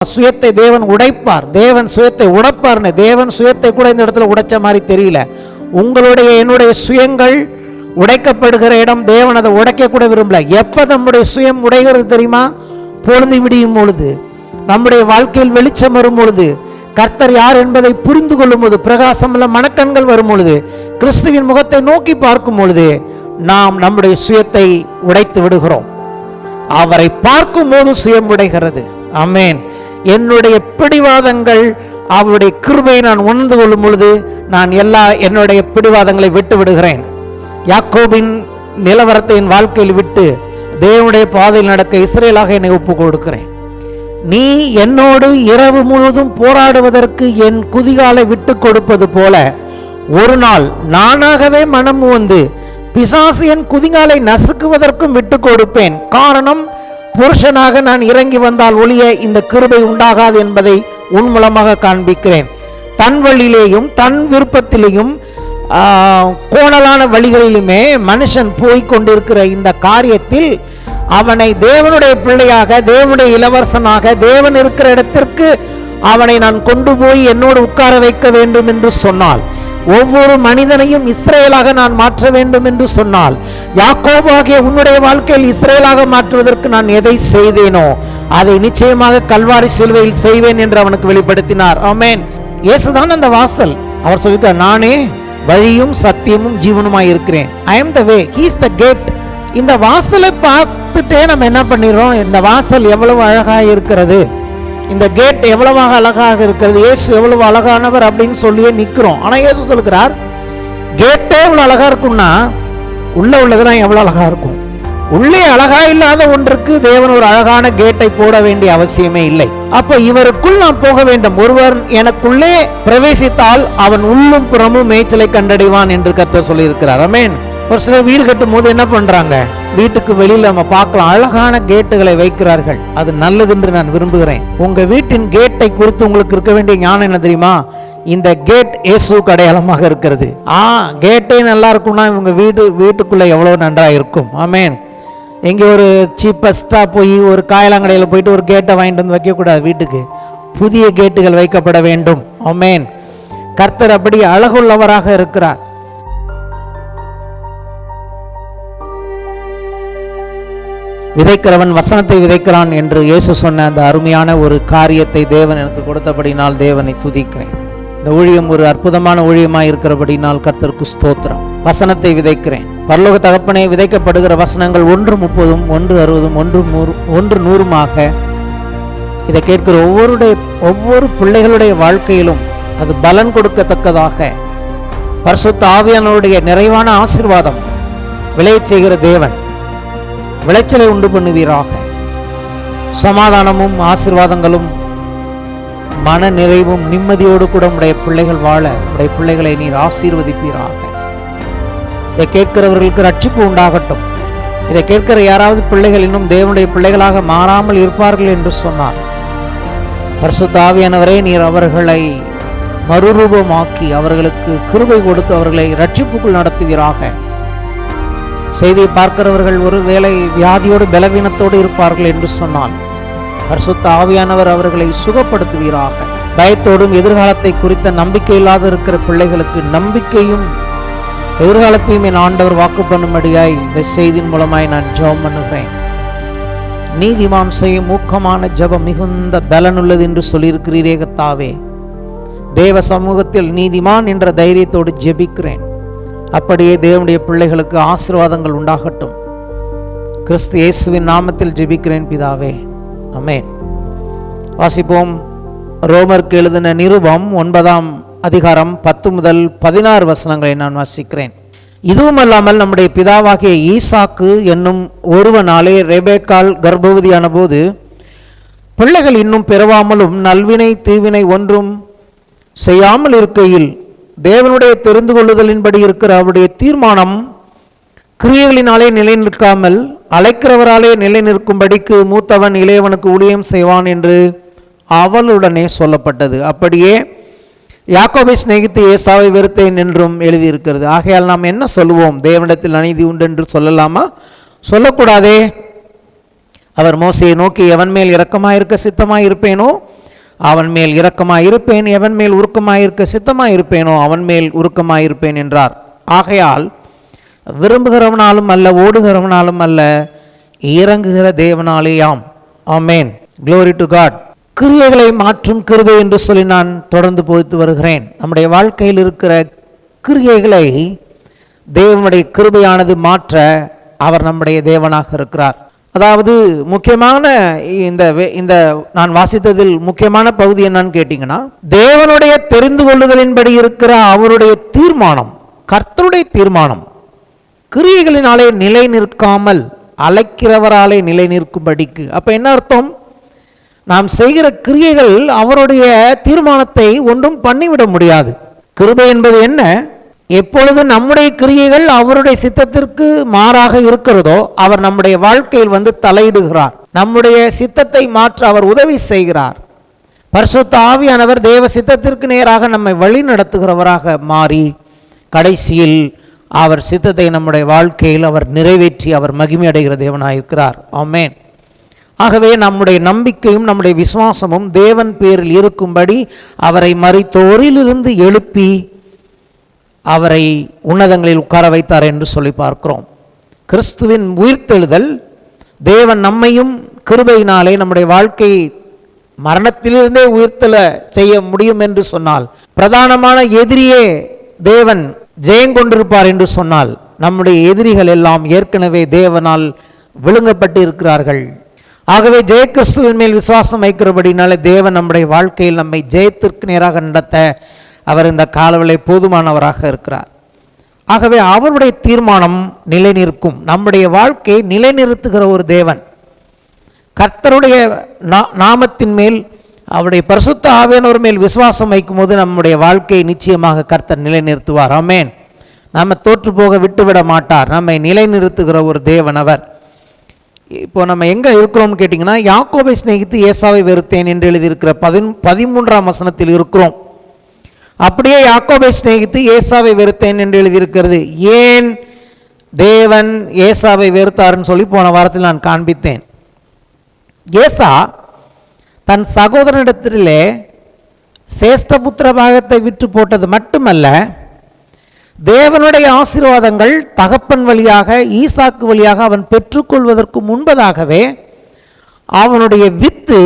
சுயத்தை தேவன் உடைப்பார், தேவன் சுயத்தை உடைப்பார்னு. தேவன் சுயத்தை கூட இந்த இடத்துல உடைச்ச மாதிரி தெரியல. உங்களுடைய என்னுடைய சுயங்கள் உடைக்கப்படுகிற இடம், தேவன் அதை உடைக்க கூட விரும்பல. எப்ப நம்முடைய சுயம் உடைகிறது தெரியுமா? பொழுது விடியும் பொழுது, நம்முடைய வாழ்க்கையில் வெளிச்சம் வரும் பொழுது, கர்த்தர் யார் என்பதை புரிந்து கொள்ளும் போது, பிரகாசமுள்ள மனக்கண்கள் வரும் பொழுது, கிறிஸ்துவின் முகத்தை நோக்கி பார்க்கும் பொழுது, நாம் நம்முடைய சுயத்தை உடைத்து விடுகிறோம். அவரை பார்க்கும் போது சுயம் உடைகிறது. ஆமென். என்னுடைய பிடிவாதங்கள் அவருடைய கிருபையை நான் உணர்ந்து கொள்ளும் பொழுது, நான் என்னுடைய பிடிவாதங்களை விட்டு விடுகிறேன். யாக்கோபின் நிலவரத்தை என் வாழ்க்கையில் விட்டு தேவனுடைய பாதையில் நடக்க இஸ்ரவேலாக என்னை ஒப்புக் கொடுக்கிறேன். நீ என்னோடு இரவு முழுவதும் போராடுவதற்கு என் குதிகாலை விட்டு கொடுப்பது போல, ஒரு நாள் நானாகவே மனம் வந்து பிசாசு என் குதிகாலை நசுக்குவதற்கும் விட்டு கொடுப்பேன். காரணம், புருஷனாக நான் இறங்கி வந்தால் ஒளிய இந்த கிருபை உண்டாகாது என்பதை உன் மூலமாக காண்பிக்கிறேன். தன் வழியிலேயும் தன் விருப்பத்திலேயும் கோணலான வழிகளிலுமே மனுஷன் போய்கொண்டிருக்கிற இந்த காரியத்தில் அவனை தேவனுடைய பிள்ளையாக, தேவனுடைய இளவரசனாக, தேவன் இருக்கிற இடத்திற்கு அவனை நான் கொண்டு போய் என்னோடு உட்கார வைக்க வேண்டும் என்று சொன்னால், ஒவ்வொரு மனிதனையும் இஸ்ரவேலாக நான் மாற்ற வேண்டும் என்று சொன்னால், யாக்கோபாகிய உன்னுடைய வாழ்க்கையில் இஸ்ரவேலாக மாற்றுவதற்கு நான் எதை செய்தேனோ அதை நிச்சயமாக கல்வாரி சிலுவையில் செய்வேன் என்று அவனுக்கு வெளிப்படுத்தினார். ஆமென். இயேசுதான் அந்த வாசல். அவர் சொல்லிட்டார், நானே வழியும் சத்தியமும் ஜீவனுமாய் இருக்கிறேன். ஐ அம் த வே, ஹி இஸ் த கேட். இந்த வாசலை பார்த்துட்டே நம்ம என்ன பண்ணிடுறோம்? இந்த வாசல் எவ்வளவு அழகாக இருக்கிறது, இந்த கேட் எவ்வளவாக அழகாக இருக்கிறது, இயேசு எவ்வளவு அழகானவர் அப்படின்னு சொல்லியே நிற்கிறோம். ஆனால் இயேசு சொல்லுகிறார், கேட்டே இவ்வளோ அழகா இருக்கும்னா உள்ள உள்ளதுதான் எவ்வளோ அழகா இருக்கும். உள்ளே அழகா இல்லாத ஒன்றுக்கு தேவன் ஒரு அழகான கேட்டை போட வேண்டிய அவசியமே இல்லை. அப்ப இவருக்குள் நாம் போக வேண்டும். ஒருவர் எனக்குள்ளே பிரவேசித்தால் அவன் உள்ளும் புறமும் மேய்ச்சலை கண்டடைவான் என்று கர்த்தர் சொல்லி இருக்கிறார். ஆமென். ஒரு சிலர் வீடு கட்டும் போது என்ன பண்றாங்க? வீட்டுக்கு வெளியில நம்ம பார்க்கலாம், அழகான கேட்டுகளை வைக்கிறார்கள். அது நல்லது என்று நான் விரும்புகிறேன். உங்க வீட்டின் கேட்டை குறித்து உங்களுக்கு இருக்க வேண்டிய ஞானம் என்ன தெரியுமா? இந்த கேட் இயேசுவுக்கு அடையாளமாக இருக்கிறது. கேட்டே நல்லா இருக்கும்னா இவங்க வீட்டுக்குள்ள எவ்வளவு நன்றாக இருக்கும். ஆமென். எங்கே ஒரு சீப்பஸ்டா போய் ஒரு காயலாங்கடையில் போயிட்டு ஒரு கேட்டை வாங்கிட்டு வந்து வைக்கக்கூடாது. வீட்டுக்கு புதிய கேட்டுகள் வைக்கப்பட வேண்டும். ஆமென். கர்த்தர் அப்படி அழகுள்ளவராக இருக்கிறார். விதைக்கிறவன் வசனத்தை விதைக்கிறான் என்று இயேசு சொன்ன அந்த அருமையான ஒரு காரியத்தை தேவன் எனக்கு கொடுத்தபடினால் தேவனை துதிக்கிறேன். இந்த ஊழியம் ஒரு அற்புதமான ஊழியமாய் இருக்கிறபடினால் கர்த்தருக்கு ஸ்தோத்திரம். வசனத்தை விதைக்கிறேன். பரலோக தகப்பனே, விதைக்கப்படுகிற வசனங்கள் 1:30, 1:60, 1:100 இதை கேட்கிற ஒவ்வொரு பிள்ளைகளுடைய வாழ்க்கையிலும் அது பலன் கொடுக்கத்தக்கதாக பரிசுத்த ஆவியானவருடைய நிறைவான ஆசீர்வாதம் விளையச் செய்கிற தேவன் விளைச்சலை உண்டு பண்ணுவீராக. சமாதானமும் ஆசீர்வாதங்களும் மன நிறைவும் நிம்மதியோடு கூட உடைய பிள்ளைகள் வாழ உடைய பிள்ளைகளை நீர் ஆசீர்வதிப்பீராக. இதை கேட்கிறவர்களுக்கு ரட்சிப்பு உண்டாகட்டும். இதை கேட்கிற யாராவது பிள்ளைகள் இன்னும் தேவனுடைய பிள்ளைகளாக மாறாமல் இருப்பார்கள் என்று சொன்னார், பரிசுத்த ஆவியானவரே, நீர் அவர்களை மறுரூபமாக்கி அவர்களுக்கு கிருபை கொடுத்து அவர்களை ரட்சிப்புக்குள் நடத்துவீராக. செய்தியை பார்க்கிறவர்கள் ஒருவேளை வியாதியோடு பலவீனத்தோடு இருப்பார்கள் என்று சொன்னால், பரிசுத்த ஆவியானவர் அவர்களை சுகப்படுத்துவீராக. பயத்தோடும் எதிர்காலத்தை குறித்த நம்பிக்கை இல்லாத இருக்கிற பிள்ளைகளுக்கு நம்பிக்கையும் எதிர்காலத்தையும் என் ஆண்டவர் வாக்கு பண்ணும்படியாய் இந்த செய்தியின் மூலமாய் நான் ஜெபம் பண்ணுகிறேன். நீதிமான் செய்யும் ஊக்கமான ஜெபம் மிகுந்த பலனுள்ளது என்று சொல்லியிருக்கிறீரே கர்த்தாவே. தேவ சமூகத்தில் நீதிமான் என்ற தைரியத்தோடு ஜெபிக்கிறேன். அப்படியே தேவனுடைய பிள்ளைகளுக்கு ஆசீர்வாதங்கள் உண்டாகட்டும். கிறிஸ்து இயேசுவின் நாமத்தில் ஜெபிக்கிறேன் பிதாவே. ஆமென். வாசிப்போம். ரோமருக்கு எழுதின நிருபம் 9ஆம் அதிகாரம் 10 முதல் 16 வசனங்களை நான் வாசிக்கிறேன். இதுவும் அல்லாமல் நம்முடைய பிதாவாகிய ஈசாக்கு என்னும் ஒருவனாலே ரெபேக்காள் கர்ப்பவதியான போது பிள்ளைகள் இன்னும் பெறவாமலும் நல்வினை தீவினை ஒன்றும் செய்யாமல் இருக்கையில் தேவனுடைய தெரிந்து கொள்ளுதலின்படி இருக்கிற அவருடைய தீர்மானம் கிரியைகளினாலே நிலை நிற்காமல் அழைக்கிறவராலே நிலை நிற்கும்படிக்கு மூத்தவன் இளையவனுக்கு ஊழியம் செய்வான் என்று அவளுடனே சொல்லப்பட்டது. அப்படியே யாக்கோபை சிநேகித்து ஏசாவை வெறுத்தேன் என்றும் எழுதியிருக்கிறது. ஆகையால் நாம் என்ன சொல்லுவோம்? தேவனிடத்தில் அநீதி உண்டு என்று சொல்லலாமா? சொல்லக்கூடாதே. அவர் மோசையை நோக்கி, எவன் மேல் இரக்கமாயிருக்க சித்தமாயிருப்பேனோ அவன் மேல் இரக்கமாயிருப்பேன், எவன் மேல் உருக்கமாயிருக்க சித்தமாயிருப்பேனோ அவன் மேல் உருக்கமாயிருப்பேன் என்றார். ஆகையால் விரும்புகிறவனாலும் அல்ல, ஓடுகிறவனாலும் அல்ல, இறங்குகிற தேவனாலேயாம். ஆமேன். Glory to God. கிரியைகளை மாற்றும் கிருபை என்று சொல்லி நான் தொடர்ந்து போதித்து வருகிறேன். நம்முடைய வாழ்க்கையில் இருக்கிற கிரியைகளை தேவனுடைய கிருபையானது மாற்ற அவர் நம்முடைய தேவனாக இருக்கிறார். அதாவது முக்கியமான இந்த நான் வாசித்ததில் முக்கியமான பகுதி என்னன்னு கேட்டீங்கன்னா, தேவனுடைய தெரிந்து கொள்ளுதலின்படி இருக்கிற அவருடைய தீர்மானம், கர்த்தருடைய தீர்மானம் கிரியைகளினாலே நிலை நிற்காமல் அழைக்கிறவராலே நிலை நிற்கும்படிக்கு. அப்ப என்ன அர்த்தம்? நாம் செய்கிற கிரியைகள் அவருடைய தீர்மானத்தை ஒன்றும் பண்ணிவிட முடியாது. கிருபை என்பது என்ன? எப்பொழுது நம்முடைய கிரியைகள் அவருடைய சித்தத்திற்கு மாறாக இருக்கிறதோ அவர் நம்முடைய வாழ்க்கையில் வந்து தலையிடுகிறார். நம்முடைய சித்தத்தை மாற்ற அவர் உதவி செய்கிறார். பரிசுத்த ஆவியானவர் தேவ சித்தத்திற்கு நேராக நம்மை வழி நடத்துகிறவராக மாறி கடைசியில் அவர் சித்தத்தை நம்முடைய வாழ்க்கையில் அவர் நிறைவேற்றி அவர் மகிமை அடைகிற தேவனாயிருக்கிறார். ஆமென். ஆகவே நம்முடைய நம்பிக்கையும் நம்முடைய விசுவாசமும் தேவன் பேரில் இருக்கும்படி அவரை மரித்தோரிலிருந்து எழுப்பி அவரை உன்னதங்களில் உட்கார வைத்தார் என்று சொல்லி பார்க்கிறோம். கிறிஸ்துவின் உயிர்த்தெழுதல் தேவன் நம்மையும் கிருபையினாலே நம்முடைய வாழ்க்கையை மரணத்திலிருந்தே உயிர்த்தெழ செய்ய முடியும் என்று சொன்னால், பிரதானமான எதிரியே தேவன் ஜெயங்கொண்டிருப்பார் என்று சொன்னால், நம்முடைய எதிரிகள் எல்லாம் ஏற்கனவே தேவனால் விழுங்கப்பட்டு இருக்கிறார்கள். ஆகவே ஜெய கிறிஸ்துவின் மேல் விசுவாசம் வைக்கிறபடினாலே தேவன் நம்முடைய வாழ்க்கையில் நம்மை ஜெயத்திற்கு நேராக நடத்த அவர் இந்த காலவளை போதுமானவராக இருக்கிறார். ஆகவே அவருடைய தீர்மானம் நிலை நிற்கும். நம்முடைய வாழ்க்கையை நிலைநிறுத்துகிற ஒரு தேவன். கர்த்தருடைய நாமத்தின் மேல் அவருடைய பரிசுத்த ஆவியானவர் மேல் விசுவாசம் வைக்கும் போது நம்முடைய வாழ்க்கையை நிச்சயமாக கர்த்தர் நிலைநிறுத்துவார். ஆமென். நம்ம தோற்று போக விட்டுவிட மாட்டார். நம்மை நிலைநிறுத்துகிற ஒரு தேவன் அவர். இப்போ நம்ம எங்கே இருக்கிறோம்னு கேட்டிங்கன்னா, யாக்கோபை சிநேகித்து ஏசாவை வெறுத்தேன் என்று எழுதியிருக்கிற 13ஆம் வசனத்தில் இருக்கிறோம். அப்படியே யாக்கோபை சிநேகித்து ஏசாவை வெறுத்தேன் என்று எழுதியிருக்கிறது. ஏன் தேவன் ஏசாவை வெறுத்தார்னு சொல்லி போன வாரத்தில் நான் காண்பித்தேன். ஏசா தன் சகோதரனிடத்திலே சேஷ்டபுத்திர பாகத்தை விற்று போட்டது மட்டுமல்ல, தேவனுடைய ஆசீர்வாதங்கள் தகப்பன் வழியாக ஈசாக்கு வழியாக அவன் பெற்றுக்கொள்வதற்கு முன்பதாகவே அவனுடைய வித்து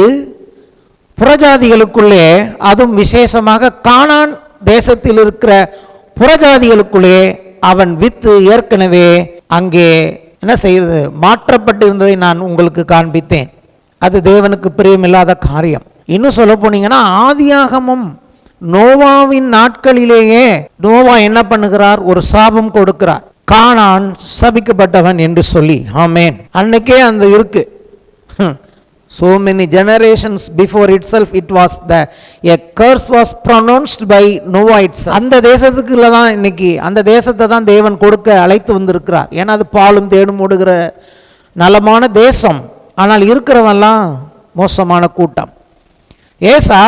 புறஜாதிகளுக்குள்ளே, அதுவும் விசேஷமாக கானான் தேசத்தில் இருக்கிற புறஜாதிகளுக்குள்ளே அவன் வித்து ஏற்கனவே அங்கே என்ன செய்து மாற்றப்பட்டிருந்ததை நான் உங்களுக்கு காண்பித்தேன். அது தேவனுக்கு பிரியமில்லாத காரியம். இன்னும் சொல்ல போனீங்கன்னா, ஆதியாகமம் நோவாவின் நாட்களிலேயே நோவா என்ன பண்ணுகிறார்? ஒரு சாபம் கொடுக்கிறார். கானான் சபிக்கப்பட்டவன் என்று சொல்லி. ஆமென். அன்னைக்கே அந்த இருக்கு. So many generations before itself it was a curse was pronounced by Noah itself. அந்த தேசத்துக்குள்ள தான் இன்னைக்கு அந்த தேசத்தை தான் தேவன் கொடுக்க அழைத்து வந்திருக்கிறார். ஏன்னா அது பாலும் தேனும் ஓடுகிற நலமான தேசம். ஆனால் இருக்கிறவெல்லாம் மோசமான கூட்டம். ஏசா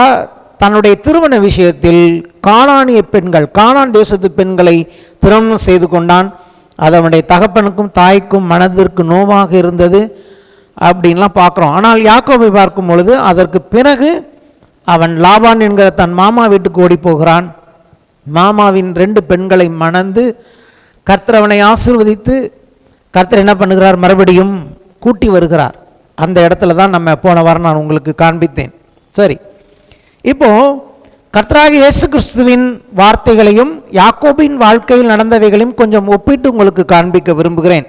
தன்னுடைய திருமண விஷயத்தில் கானானிய பெண்கள், கானான் தேசத்து பெண்களை திருமணம் செய்து கொண்டான். அது அவனுடைய தகப்பனுக்கும் தாய்க்கும் மனதிற்கு நோவாக இருந்தது அப்படின்லாம் பார்க்குறோம். ஆனால் யாக்கோபை பார்க்கும் பொழுது அதற்கு பிறகு அவன் லாபான் என்கிற தன் மாமா வீட்டுக்கு ஓடி போகிறான். மாமாவின் 2 பெண்களை மணந்து கர்த்தர் அவனை ஆசீர்வதித்து கர்த்தர் என்ன பண்ணுகிறார்? மறுபடியும் கூட்டி வருகிறார். அந்த இடத்துல தான் நம்ம போன வாரம் நான் உங்களுக்கு காண்பித்தேன். சரி, இப்போ கர்த்தராகிய இயேசு கிறிஸ்துவின் வார்த்தைகளையும் யாக்கோபின் வாழ்க்கையில் நடந்தவைகளையும் கொஞ்சம் ஒப்பிட்டு உங்களுக்கு காண்பிக்க விரும்புகிறேன்.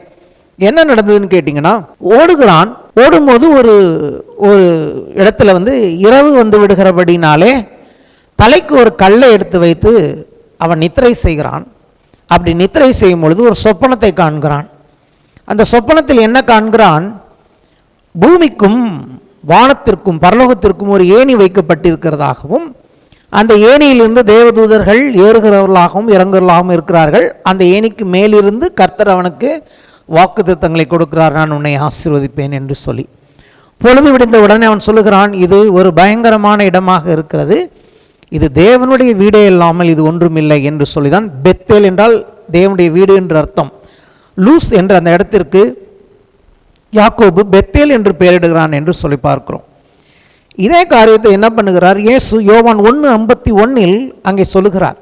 என்ன நடந்ததுன்னு கேட்டிங்கன்னா, ஓடுகிறான். ஓடும்போது ஒரு இடத்துல இரவு வந்து விடுகிறபடினாலே தலைக்கு ஒரு கல்லை எடுத்து வைத்து அவன் நித்திரை செய்கிறான். அப்படி நித்திரை செய்யும் பொழுது ஒரு சொப்பனத்தை காண்கிறான். அந்த சொப்பனத்தில் என்ன காண்கிறான்? பூமிக்கும் வானத்திற்கும் பரலோகத்திற்கும் ஒரு ஏணி வைக்கப்பட்டிருக்கிறதாகவும், அந்த ஏணியிலிருந்து தேவதூதர்கள் ஏறுகிறவர்களாகவும் இறங்குகிறவர்களாகவும் இருக்கிறார்கள். அந்த ஏணிக்கு மேலிருந்து கர்த்தர் அவனுக்கு வாக்குத்தத்தங்களை கொடுக்கிறார், நான் உன்னை ஆசீர்வதிப்பேன் என்று சொல்லி. பொழுது விடிந்த உடனே அவன் சொல்லுகிறான், இது ஒரு பயங்கரமான இடமாக இருக்கிறது, இது தேவனுடைய வீடே இல்லாமல் இது ஒன்றுமில்லை என்று சொல்லிதான். பெத்தேல் என்றால் தேவனுடைய வீடு என்று அர்த்தம். லூஸ் என்ற அந்த இடத்திற்கு யாக்கோபு பெத்தேல் என்று பெயரிடுகிறான் என்று சொல்லி பார்க்கிறோம். இதே காரியத்தை என்ன பண்ணுகிறார் இயேசு யோவான் 1:51 அங்கே சொல்லுகிறார்.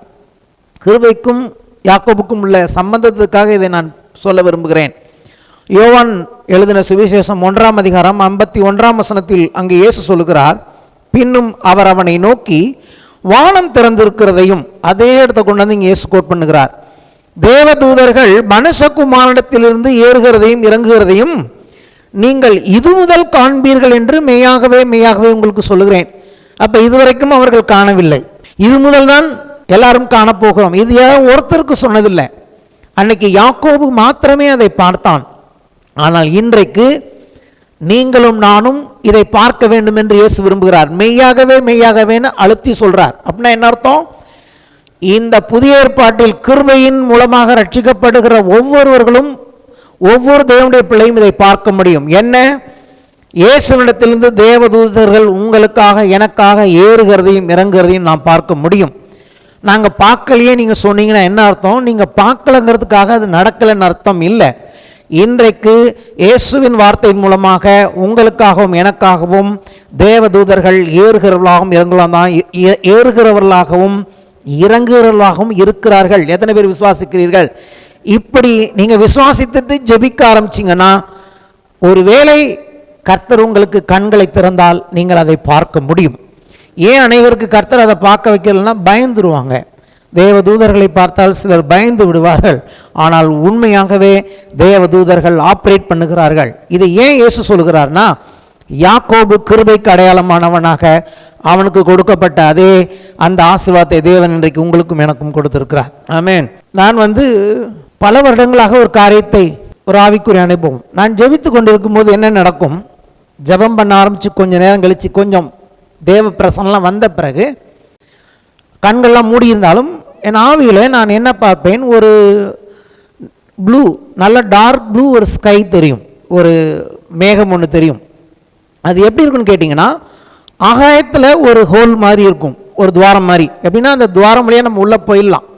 கிருபைக்கும் யாக்கோபுக்கும் உள்ள சம்பந்தத்துக்காக இதை நான் சொல்ல விரும்புகிறேன். யோவான் எழுதின சுவிசேஷம் 1ஆம் அதிகாரம் 51ஆம் வசனத்தில் அங்கே இயேசு சொல்லுகிறார், பின்னும் அவர் அவனை நோக்கி வானம் திறந்திருக்கிறதையும், அதே இடத்தை கொண்டு வந்து இங்கே இயேசு கோட் பண்ணுகிறார், தேவதூதர்கள் மனுஷகுமாரனிடத்திலிருந்து ஏறுகிறதையும் இறங்குகிறதையும் நீங்கள் இது முதல் காண்பீர்கள் என்று மெய்யாகவே மெய்யாகவே உங்களுக்கு சொல்லுகிறேன். அப்ப இதுவரைக்கும் அவர்கள் காணவில்லை, இது முதல் தான் எல்லாரும் காணப்போகிறோம். இது ஒருத்தருக்கு சொன்னதில்லை. அன்னைக்கு யாக்கோபு மாத்திரமே அதை பார்த்தான். ஆனால் இன்றைக்கு நீங்களும் நானும் இதை பார்க்க வேண்டும் என்று இயேசு விரும்புகிறார். மெய்யாகவே மெய்யாகவேன்னு அழுத்தி சொல்றார். அப்படின்னா என்ன அர்த்தம்? இந்த புதிய ஏற்பாட்டில் கிருபையின் மூலமாக ரட்சிக்கப்படுகிற ஒவ்வொருவர்களும், ஒவ்வொரு தேவனுடைய பிள்ளையும் இதை பார்க்க முடியும். என்ன? இயேசுவிடத்திலிருந்து தேவதூதர்கள் உங்களுக்காக எனக்காக ஏறுகிறதையும் இறங்குகிறதையும் நாம் பார்க்க முடியும். நாங்கள் பார்க்கலையே நீங்கள் சொன்னீங்கன்னா என்ன அர்த்தம்? நீங்கள் பார்க்கலங்கிறதுக்காக அது நடக்கலைன்னு அர்த்தம் இல்லை. இன்றைக்கு இயேசுவின் வார்த்தையின் மூலமாக உங்களுக்காகவும் எனக்காகவும் தேவதூதர்கள் ஏறுகிறவர்களாகவும் இறங்குகிறவர்களாகவும் இருக்கிறார்கள். எத்தனை பேர் விசுவாசிக்கிறீர்கள்? இப்படி நீங்கள் விசுவாசித்துட்டு ஜெபிக்க ஆரம்பிச்சிங்கன்னா, ஒருவேளை கர்த்தர் உங்களுக்கு கண்களை திறந்தால் நீங்கள் அதை பார்க்க முடியும். ஏன் அனைவருக்கு கர்த்தர் அதை பார்க்க வைக்கலன்னா பயந்துருவாங்க. தேவதூதர்களை பார்த்தால் சிலர் பயந்து விடுவார்கள். ஆனால் உண்மையாகவே தேவதூதர்கள் ஆப்ரேட் பண்ணுகிறார்கள். இது ஏன் இயேசு சொல்கிறார்னா, யாக்கோபு கிருபைக்கு அடையாளமானவனாக அவனுக்கு கொடுக்கப்பட்ட அதே அந்த ஆசீர்வாதத்தை தேவன் இன்றைக்கு உங்களுக்கும் எனக்கும் கொடுத்திருக்கிறார். ஆமென். நான் பல வருடங்களாக ஒரு காரியத்தை, ஒரு ஆவிக்குரிய அனுபவம், நான் ஜெபித்து கொண்டிருக்கும் போது என்ன நடக்கும், ஜெபம் பண்ண ஆரம்பித்து கொஞ்சம் நேரம் கழித்து கொஞ்சம் தேவ பிரசன்னெலாம் வந்த பிறகு கண்கள்லாம் மூடியிருந்தாலும் என் ஆவியில் நான் என்ன பார்ப்பேன், ஒரு ப்ளூ, நல்ல டார்க் ப்ளூ ஒரு ஸ்கை தெரியும், ஒரு மேகம் ஒன்று தெரியும். அது எப்படி இருக்குன்னு கேட்டிங்கன்னா, ஆகாயத்தில் ஒரு ஹோல் மாதிரி இருக்கும், ஒரு துவாரம் மாதிரி. எப்படின்னா அந்த துவாரம் வழியாக நம்ம உள்ளே போயிடலாம்.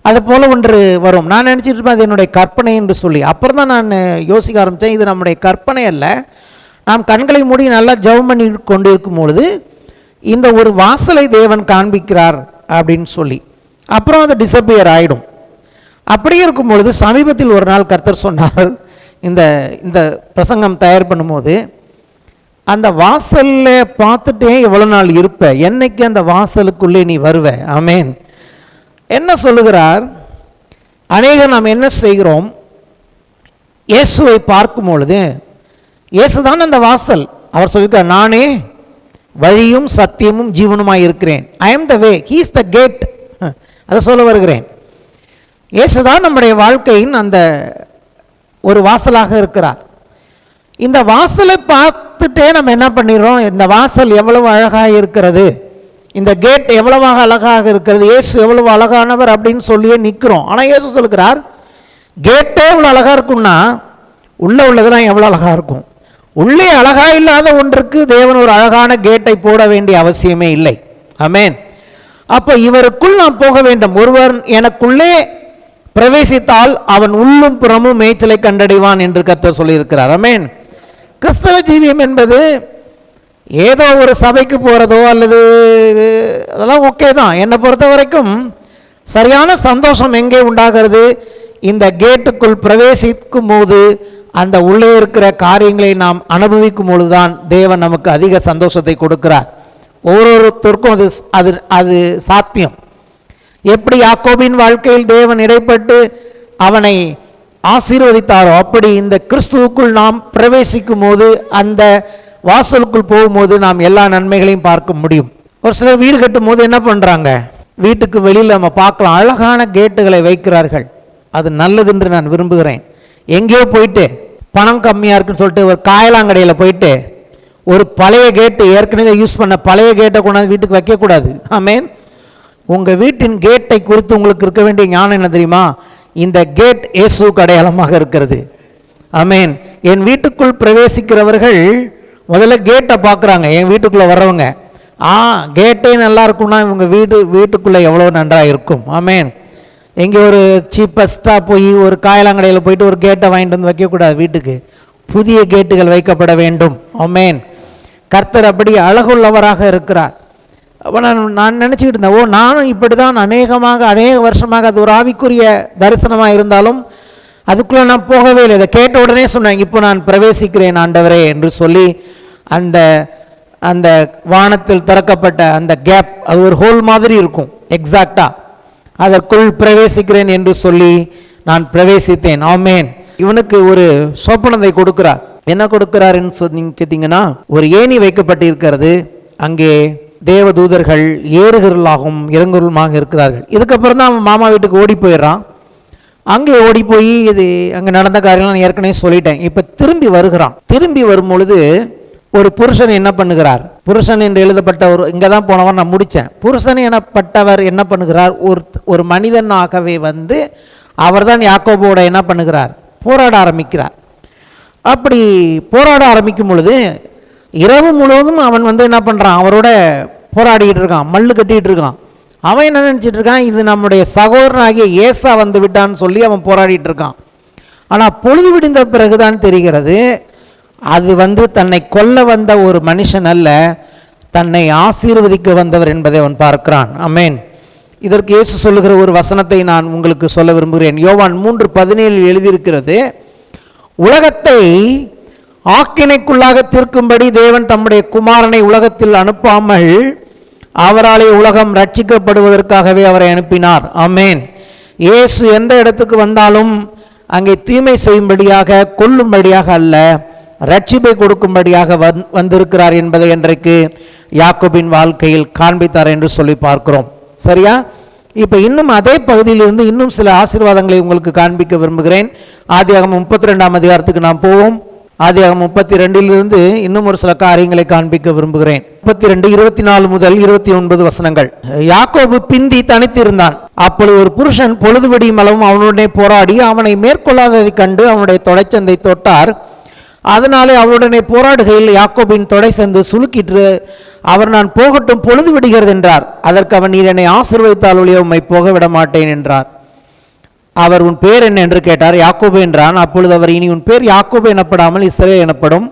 அதை போல் ஒன்று வரும். நான் நினச்சிட்டு இருப்பேன் அது என்னுடைய கற்பனை என்று சொல்லி. அப்புறம் தான் நான் யோசிக்க ஆரம்பித்தேன், இது நம்முடைய கற்பனை அல்ல. நாம் கண்களை மூடி நல்லா ஜெபம் பண்ணி கொண்டு இருக்கும் பொழுது இந்த ஒரு வாசலை தேவன் காண்பிக்கிறார் அப்படின்னு சொல்லி அப்புறம் அது டிஸப்பியர் ஆகிடும். அப்படியே இருக்கும் பொழுது சமீபத்தில் ஒரு நாள் கர்த்தர் சொன்னார், இந்த இந்த பிரசங்கம் தயார் பண்ணும்போது, அந்த வாசலில் பார்த்துட்டே எவ்வளோ நாள் இருப்ப, என்னைக்கு அந்த வாசலுக்குள்ளே நீ வருவ? ஆமேன். என்ன சொல்லுகிறார்? அநேகர் நாம் என்ன செய்கிறோம், இயேசுவை பார்க்கும் பொழுது, இயேசுதான் அந்த வாசல். அவர் சொல்லியிருக்கார், நானே வழியும் சத்தியமும் ஜீவனுமாய் இருக்கிறேன். I am the way, he is the gate. அதை சொல்ல வருகிறேன். இயேசுதான் நம்முடைய வாழ்க்கையின் அந்த ஒரு வாசலாக இருக்கிறார். இந்த வாசலை பார்த்துட்டே நம்ம என்ன பண்ணிடுறோம், இந்த வாசல் எவ்வளவு அழகாக இருக்கிறது, இந்த கேட் எவ்வளவு அழகாக இருக்கிறது, இயேசு எவ்வளவு அழகானவர் அப்படின்னு சொல்லியே நிற்கிறோம். ஆனால் இயேசு சொல்லுகிறார், கேட்டே இவ்வளோ அழகாக இருக்கும்னா உள்ளே உள்ளதெல்லாம் எவ்வளோ அழகாக இருக்கும். உள்ளே அழகாக இல்லாத ஒன்றுக்கு தேவன் ஒரு அழகான கேட்டை போட வேண்டிய அவசியமே இல்லை. ஆமென். அப்போ இவருக்குள் நாம் போக வேண்டும். ஒருவர் எனக்குள்ளே பிரவேசித்தால் அவன் உள்ளும் புறமும் மேய்ச்சலை கண்டடைவான் என்று கர்த்தர் சொல்லியிருக்கிறார். ஆமென். கிறிஸ்தவ ஜீவியம் என்பது ஏதோ ஒரு சபைக்கு போகிறதோ அல்லது அதெல்லாம் ஓகே தான். என்னை பொறுத்த வரைக்கும் சரியான சந்தோஷம் எங்கே உண்டாகிறது, இந்த கேட்டுக்குள் பிரவேசிக்கும் போது அந்த உள்ளே இருக்கிற காரியங்களை நாம் அனுபவிக்கும் பொழுதுதான் தேவன் நமக்கு அதிக சந்தோஷத்தை கொடுக்கிறார். ஒவ்வொருத்தருக்கும் அது அது சாத்தியம். எப்படி யாக்கோபின் வாழ்க்கையில் தேவன் இடைப்பட்டு அவனை ஆசீர்வதித்தாரோ, அப்படி இந்த கிறிஸ்துவுக்குள் நாம் பிரவேசிக்கும் போது, அந்த வாசலுக்குள் போகும்போது நாம் எல்லா நன்மைகளையும் பார்க்க முடியும். ஒரு சிலர் வீடு கட்டும் போது என்ன பண்ணுறாங்க, வீட்டுக்கு வெளியில் நம்ம பார்க்கலாம், அழகான கேட்டுகளை வைக்கிறார்கள். அது நல்லது என்று நான் விரும்புகிறேன். எங்கேயோ போயிட்டு பணம் கம்மியாக இருக்குன்னு சொல்லிட்டு ஒரு காயலாங்கடையில் போயிட்டு ஒரு பழைய கேட்டு, ஏற்கனவே யூஸ் பண்ண பழைய கேட்டை கொண்டாந்து வீட்டுக்கு வைக்கக்கூடாது. ஆமேன். உங்கள் வீட்டின் கேட்டை குறித்து உங்களுக்கு இருக்க வேண்டிய ஞானம் என்ன தெரியுமா? இந்த கேட் இயேசுவுக்கு அடையாளமாக இருக்கிறது. ஆமேன். என் வீட்டுக்குள் பிரவேசிக்கிறவர்கள் முதல்ல கேட்டை பார்க்குறாங்க. என் வீட்டுக்குள்ளே வர்றவங்க, கேட்டே நல்லா இருக்கும்னா இவங்க வீட்டுக்குள்ளே எவ்வளோ நன்றாக இருக்கும். ஆமேன். எங்கே ஒரு சீப்பஸ்ட்டாக போய் ஒரு காயலாங்கடையில் போயிட்டு ஒரு கேட்டை வாங்கிட்டு வந்து வைக்கக்கூடாது. வீட்டுக்கு புதிய கேட்டுகள் வைக்கப்பட வேண்டும். ஆமேன். கர்த்தர் அப்படி அழகுள்ளவராக இருக்கிறார். அப்போ நான் நினச்சிக்கிட்டு இருந்தேன், நானும் இப்படி தான் அநேக வருஷமாக அது ஒரு ஆவிக்குரிய தரிசனமாக இருந்தாலும் அதுக்குள்ளே நான் போகவே இல்லை. இதை கேட்ட உடனே சொன்னேன், இப்போ நான் பிரவேசிக்கிறேன் ஆண்டவரே என்று சொல்லி அந்த அந்த வானத்தில் திறக்கப்பட்ட அந்த கேப், அது ஒரு ஹோல் மாதிரி இருக்கும் எக்ஸாக்டாக, அதற்குள் பிரவேசிக்கிறேன் என்று சொல்லி நான் பிரவேசித்தேன். ஆமேன். இவனுக்கு ஒரு சொப்பனத்தை கொடுக்கிறார். என்ன கொடுக்கிறாருன்னு சொல்லி கேட்டிங்கன்னா, ஒரு ஏணி வைக்கப்பட்டிருக்கிறது, அங்கே தேவதூதர்கள் ஏறுகிறலாகவும் இறங்குறலுமாக இருக்கிறார்கள். இதுக்கப்புறம் தான் அவன் மாமா வீட்டுக்கு ஓடி போயிடுறான். அங்கே ஓடி போய் இது அங்கே நடந்த காரியங்கள் நான் ஏற்கனவே சொல்லிட்டேன். இப்போ திரும்பி வருகிறான். திரும்பி வரும் பொழுது ஒரு புருஷன் என்ன பண்ணுகிறார், புருஷன் என்று எழுதப்பட்ட இங்கே தான் போனவர் நான் முடித்தேன். புருஷன் எனப்பட்டவர் என்ன பண்ணுகிறார், ஒரு மனிதனாகவே வந்து அவர் தான் யாக்கோபோட என்ன பண்ணுகிறார், போராட ஆரம்பிக்கிறார். அப்படி போராட ஆரம்பிக்கும் பொழுது இரவு முழுவதும் அவன் வந்து என்ன பண்ணுறான், அவரோட போராடிக்கிட்டு இருக்கான், மல்லு கட்டிக்கிட்டு இருக்கான். அவன் என்ன நினச்சிட்டு இருக்கான், இது நம்முடைய சகோதரனாகிய ஏசா வந்து விட்டான்னு சொல்லி அவன் போராடிட்டு இருக்கான். ஆனால் பொழுது விடிந்த பிறகுதான் தெரிகிறது, அது வந்து தன்னை கொல்ல வந்த ஒரு மனுஷன் அல்ல, தன்னை ஆசீர்வதிக்க வந்தவர் என்பதை அவன் பார்க்கிறான். ஆமென். இதற்கு இயேசு சொல்லுகிற ஒரு வசனத்தை நான் உங்களுக்கு சொல்ல விரும்புகிறேன். யோவான் 3:17 எழுதியிருக்கிறது, உலகத்தை ஆக்கினைக்குள்ளாக தீர்க்கும்படி தேவன் தம்முடைய குமாரனை உலகத்தில் அனுப்பாமல் அவராலே உலகம் ரட்சிக்கப்படுவதற்காகவே அவரை அனுப்பினார். ஆமென். இயேசு எந்த இடத்துக்கு வந்தாலும் அங்கே தீமை செய்யும்படியாக, கொல்லும்படியாக அல்ல, ரட்சிப்பை கொடுக்கும்படியாக வந்திருக்கிறார் என்பதை இன்றைக்கு யாக்கோபின் வாழ்க்கையில் காண்பித்தார் என்று சொல்லி பார்க்கிறோம். சரியா? இப்போ இன்னும் அதே பகுதியிலிருந்து இன்னும் சில ஆசீர்வாதங்களை உங்களுக்கு காண்பிக்க விரும்புகிறேன். ஆதியாகமம் 32ஆம் அதிகாரத்துக்கு நாம் போவோம். ஆதியாகமம் 32 இன்னும் ஒரு சில காரியங்களை காண்பிக்க விரும்புகிறேன். 32:24 முதல் 29 வசனங்கள். யாக்கோபு பிந்தி தனித்திருந்தான். அப்பொழுது ஒரு புருஷன் பொழுது விடியும் அளவும் அவனுடனே போராடி அவனை மேற்கொள்ளாததை கண்டு அவனுடைய தொடைச்சந்தை தொட்டார். அதனாலே அவருடனே போராடுகையில் யாக்கோபின் தொடை சந்து சுலுக்கிற்று. அவர், நான் போகட்டும், பொழுது விடுகிறது என்றார். அதற்கு அவன், நீர் என்னை ஆசீர்வதித்தால் ஒழிய உம்மை போக விட மாட்டேன் என்றார். அவர், உன் பேர் என்ன என்று கேட்டார். யாக்கோபு என்றான். அப்பொழுது அவர், இனி உன் பேர் யாக்கோபு எனப்படாமல் இஸ்ரவேல் எனப்படும்,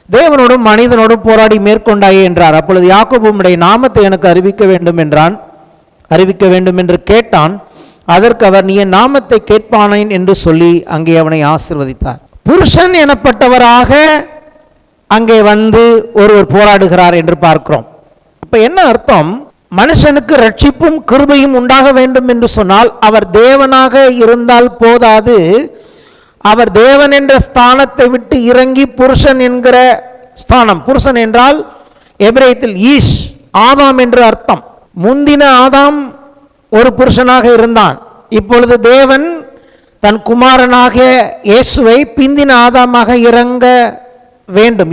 தேவனோடும் மனிதனோடும் போராடி மேற்கொண்டாயே என்றார். அப்பொழுது யாக்கோபு, உம்முடைய நாமத்தை எனக்கு அறிவிக்க வேண்டும் என்று கேட்டான். அதற்கு அவர், நீ என் நாமத்தை கேட்பானேன் என்று சொல்லி அங்கே அவனை ஆசீர்வதித்தார். புருஷன் எனப்பட்டவராக அங்கே வந்து ஒருவர் போராடுகிறார் என்று பார்க்கிறோம். அப்ப என்ன அர்த்தம், மனுஷனுக்கு ரட்சிப்பும் கிருபையும் உண்டாக வேண்டும் என்று சொன்னால் அவர் தேவனாக இருந்தால் போதாது, அவர் தேவன் என்ற ஸ்தானத்தை விட்டு இறங்கி புருஷன் என்கிற ஸ்தானம், புருஷன் என்றால் எபிரேயத்தில் ஈஷ், ஆதாம் என்று அர்த்தம். முந்தின ஆதாம் ஒரு புருஷனாக இருந்தான். இப்பொழுது தேவன் தன் குமாரனாக இயேசுவை பிந்தின ஆதாமாக